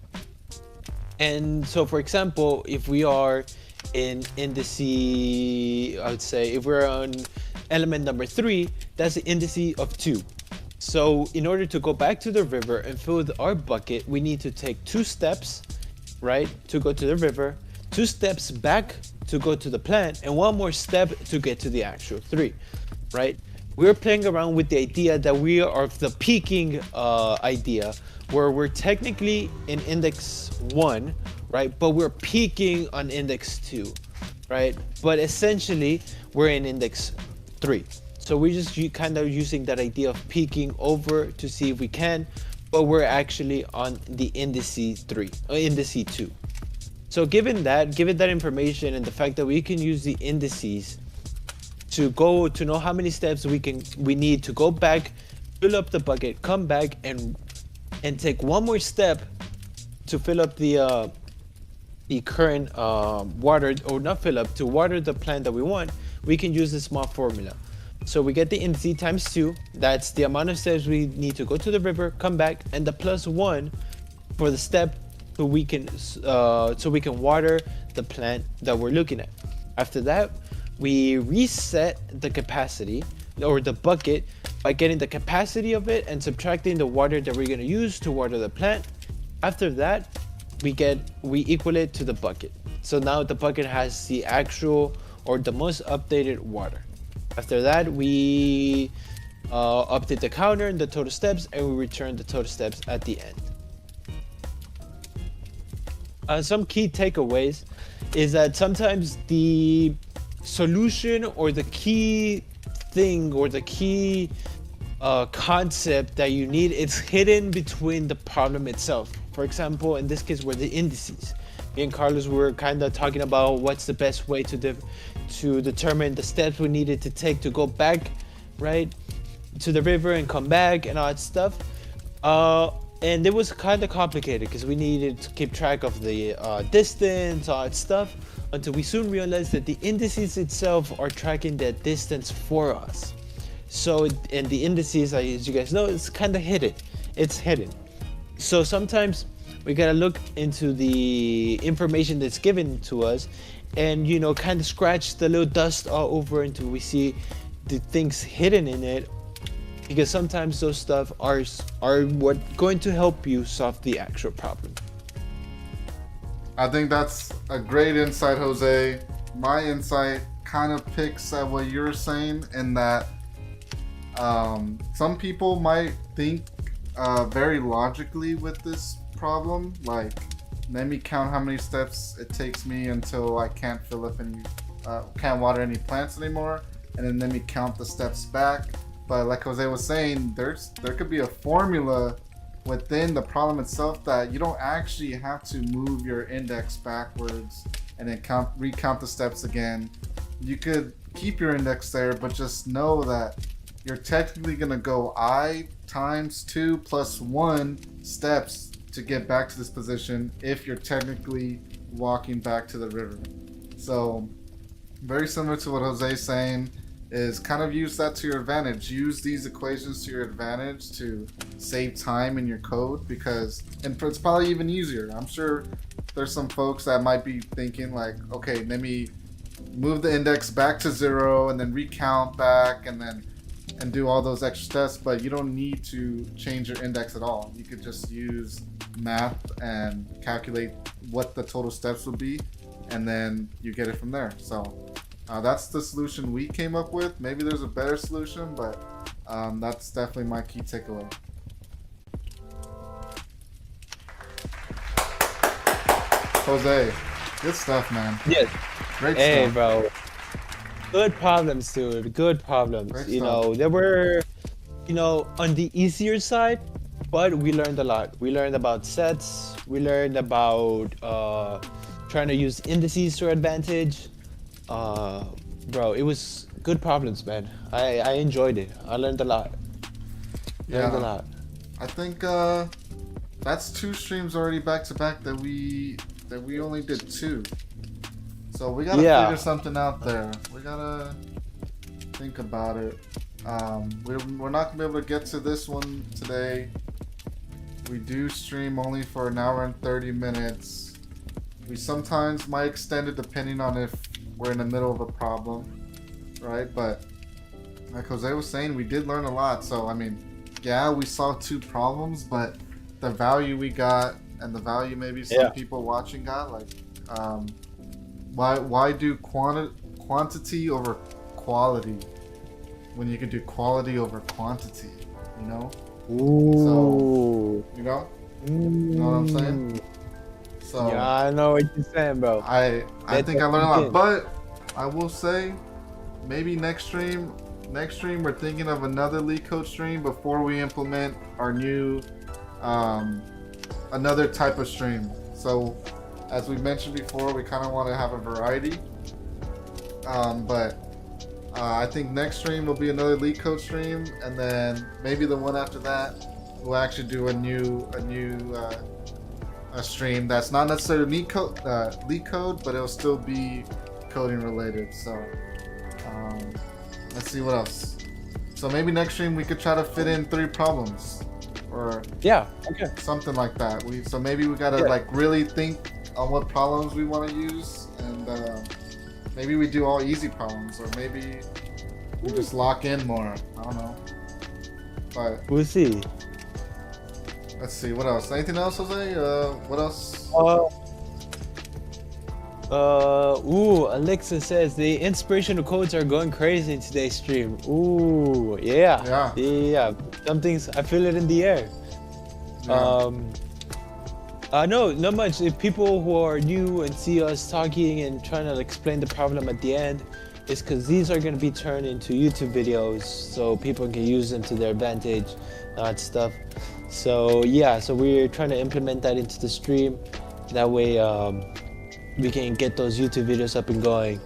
for example, if we are in indice, I would say if we're on element number 3, that's the indice of 2. So in order to go back to the river and fill our bucket, we need to take 2 steps, right, to go to the river, 2 steps back to go to the plant, and 1 more step to get to the actual 3, right? We're playing around with the idea that we are the peaking idea, where we're technically in index 1, right, but we're peaking on index 2, right? But essentially we're in index 3. So we're just kind of using that idea of peaking over to see if we can, but we're actually on the indice 2. So given that information and the fact that we can use the indices to know how many steps we need to go back, fill up the bucket, come back and take 1 more step to fill up the current water, or not fill up, to water the plant that we want, we can use this small formula. So we get the indice times 2, that's the amount of steps we need to go to the river, come back, and the +1 for the step so we can water the plant that we're looking at. After that, we reset the capacity or the bucket by getting the capacity of it and subtracting the water that we're going to use to water the plant. After that, we equal it to the bucket. So now the bucket has the actual or the most updated water. After that, we update the counter and the total steps, and we return the total steps at the end. Some key takeaways is that sometimes the solution or the key thing or the key concept that you need, it's hidden between the problem itself. For example, in this case were the indices. Me and Carlos were kind of talking about what's the best way to determine the steps we needed to take to go back, right, to the river and come back and all that stuff. And it was kind of complicated because we needed to keep track of the distance, all that stuff, until we soon realized that the indices itself are tracking that distance for us. So, and the indices, as you guys know, it's kind of hidden. It's hidden. So sometimes we gotta look into the information that's given to us and, you know, kind of scratch the little dust all over until we see the things hidden in it, because sometimes those stuff are what going to help you solve the actual problem. I think that's a great insight, Jose. My insight kind of picks at what you're saying in that some people might think very logically with this problem, like, let me count how many steps it takes me until I can't fill up any, can't water any plants anymore, and then let me count the steps back. But like Jose was saying, there could be a formula within the problem itself that you don't actually have to move your index backwards and then recount the steps again. You could keep your index there, but just know that you're technically gonna go I times 2 plus 1 steps to get back to this position if you're technically walking back to the river. So very similar to what Jose's saying, is kind of use that to your advantage. Use these equations to your advantage to save time in your code, because, and it's probably even easier. I'm sure there's some folks that might be thinking like, okay, let me move the index back to 0 and then recount back and do all those extra steps, but you don't need to change your index at all. You could just use math and calculate what the total steps would be, and then you get it from there. So that's the solution we came up with. Maybe there's a better solution, but that's definitely my key takeaway. Jose, good stuff, man. Yes. Great Hey, stuff. bro. Good problems, dude. Good problems. Great You stuff. know, they were, you know, on the easier side, but we learned a lot. We learned about sets. We learned about trying to use indices to our advantage. Bro, it was good problems, man. I enjoyed it. I learned a lot. Learned a lot. I think that's 2 streams already back to back that we only did 2. So we gotta figure something out there. We gotta think about it. We're not gonna be able to get to this one today. We do stream only for an hour and 30 minutes. We sometimes might extend it depending on if we're in the middle of a problem, right? But like Jose was saying, we did learn a lot. So I mean, yeah, we solved 2 problems, but the value we got and the value maybe some people watching got, like, why do quantity over quality when you can do quality over quantity, you know? Ooh. So, you know what I'm saying? So Yeah, I know what you're saying, bro. I think I learned a lot, but I will say maybe next stream we're thinking of another LeetCode stream before we implement our new another type of stream. So as we mentioned before, we kind of want to have a variety, but I think next stream will be another LeetCode stream, and then maybe the one after that we'll actually do a new stream that's not necessarily LeetCode, but it'll still be coding related. So let's see what else. So maybe next stream we could try to fit in 3 problems, or something like that. So maybe we gotta like really think on what problems we want to use, and Maybe we do all easy problems, or maybe we just lock in more. I don't know. But we'll see. Let's see, what else? Anything else, Jose? What else? Alexa says the inspirational quotes are going crazy in today's stream. Ooh, yeah. Yeah. Something's, I feel it in the air. Yeah. No, not much. If people who are new and see us talking and trying to explain the problem at the end, it's because these are going to be turned into YouTube videos so people can use them to their advantage, that stuff. So yeah, so we're trying to implement that into the stream. That way we can get those YouTube videos up and going.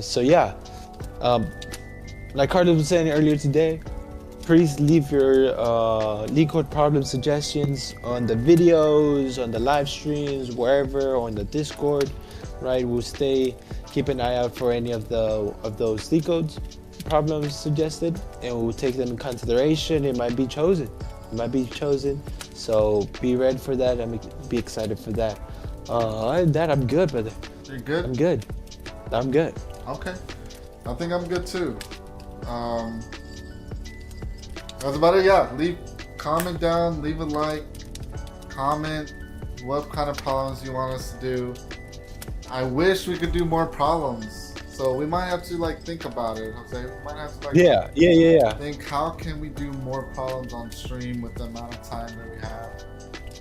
So yeah, like Carlos was saying earlier today, please leave your LeetCode problem suggestions on the videos, on the live streams, wherever, on the Discord, right? We'll keep an eye out for any of those LeetCode problems suggested, and we'll take them in consideration. It might be chosen. So be ready for that. Be excited for that. Other than that, I'm good, brother. You're good? I'm good. Okay. I think I'm good too. That's about it. Yeah, comment down, leave a like, comment what kind of problems you want us to do. I wish we could do more problems, so we might have to like think about it. Jose, we might have to like yeah. think how can we do more problems on stream with the amount of time that we have.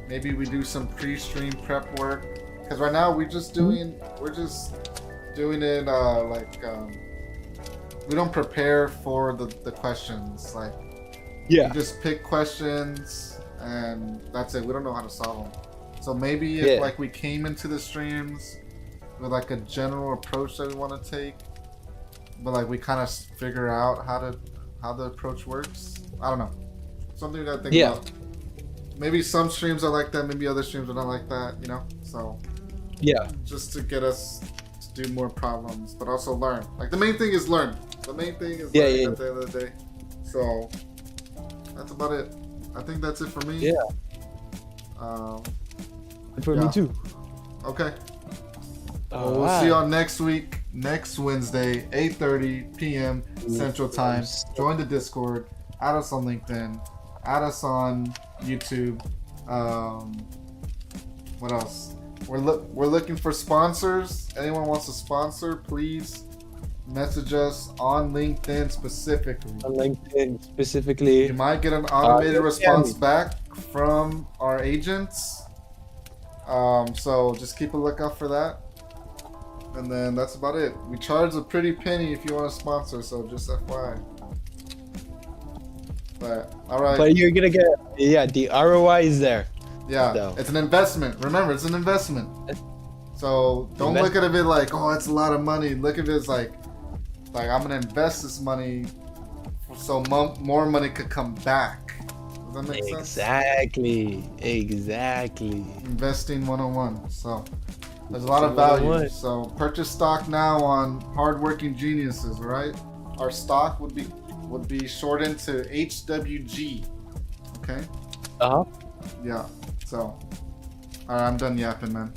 Maybe we do some pre-stream prep work, because right now we're just doing it we don't prepare for the questions. Like, we just pick questions and that's it. We don't know how to solve them. So maybe if like we came into the streams with like a general approach that we want to take, but like we kind of figure out how the approach works. I don't know. Something we gotta think about. Maybe some streams are like that, maybe other streams are not like that, you know? So just to get us to do more problems, but also learn. Like the main thing is learn. The main thing is learn at the end of the day. So that's about it. I think that's it for me. For me too. Okay. We'll see you on next week, next Wednesday, 8:30 p.m. Central Time. Join the Discord. Add us on LinkedIn. Add us on YouTube. What else? We're looking for sponsors. Anyone wants to sponsor, please message us on LinkedIn specifically. You might get an automated response back from our agents. So just keep a lookout for that. And then that's about it. We charge a pretty penny if you want to sponsor, so just FYI. But alright. But you're gonna get the ROI is there. Yeah, so. It's an investment. Remember, it's an investment. So don't look at it like, oh, it's a lot of money. Look at it as like I'm gonna invest this money so more money could come back. Does that make sense? Exactly. Investing 101. So there's a lot of value. So purchase stock now on Hardworking Geniuses, right? Our stock would be shortened to HWG. Okay? Yeah. So alright, I'm done yapping, man.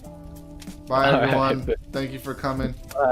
Bye everyone. Thank you for coming. Bye.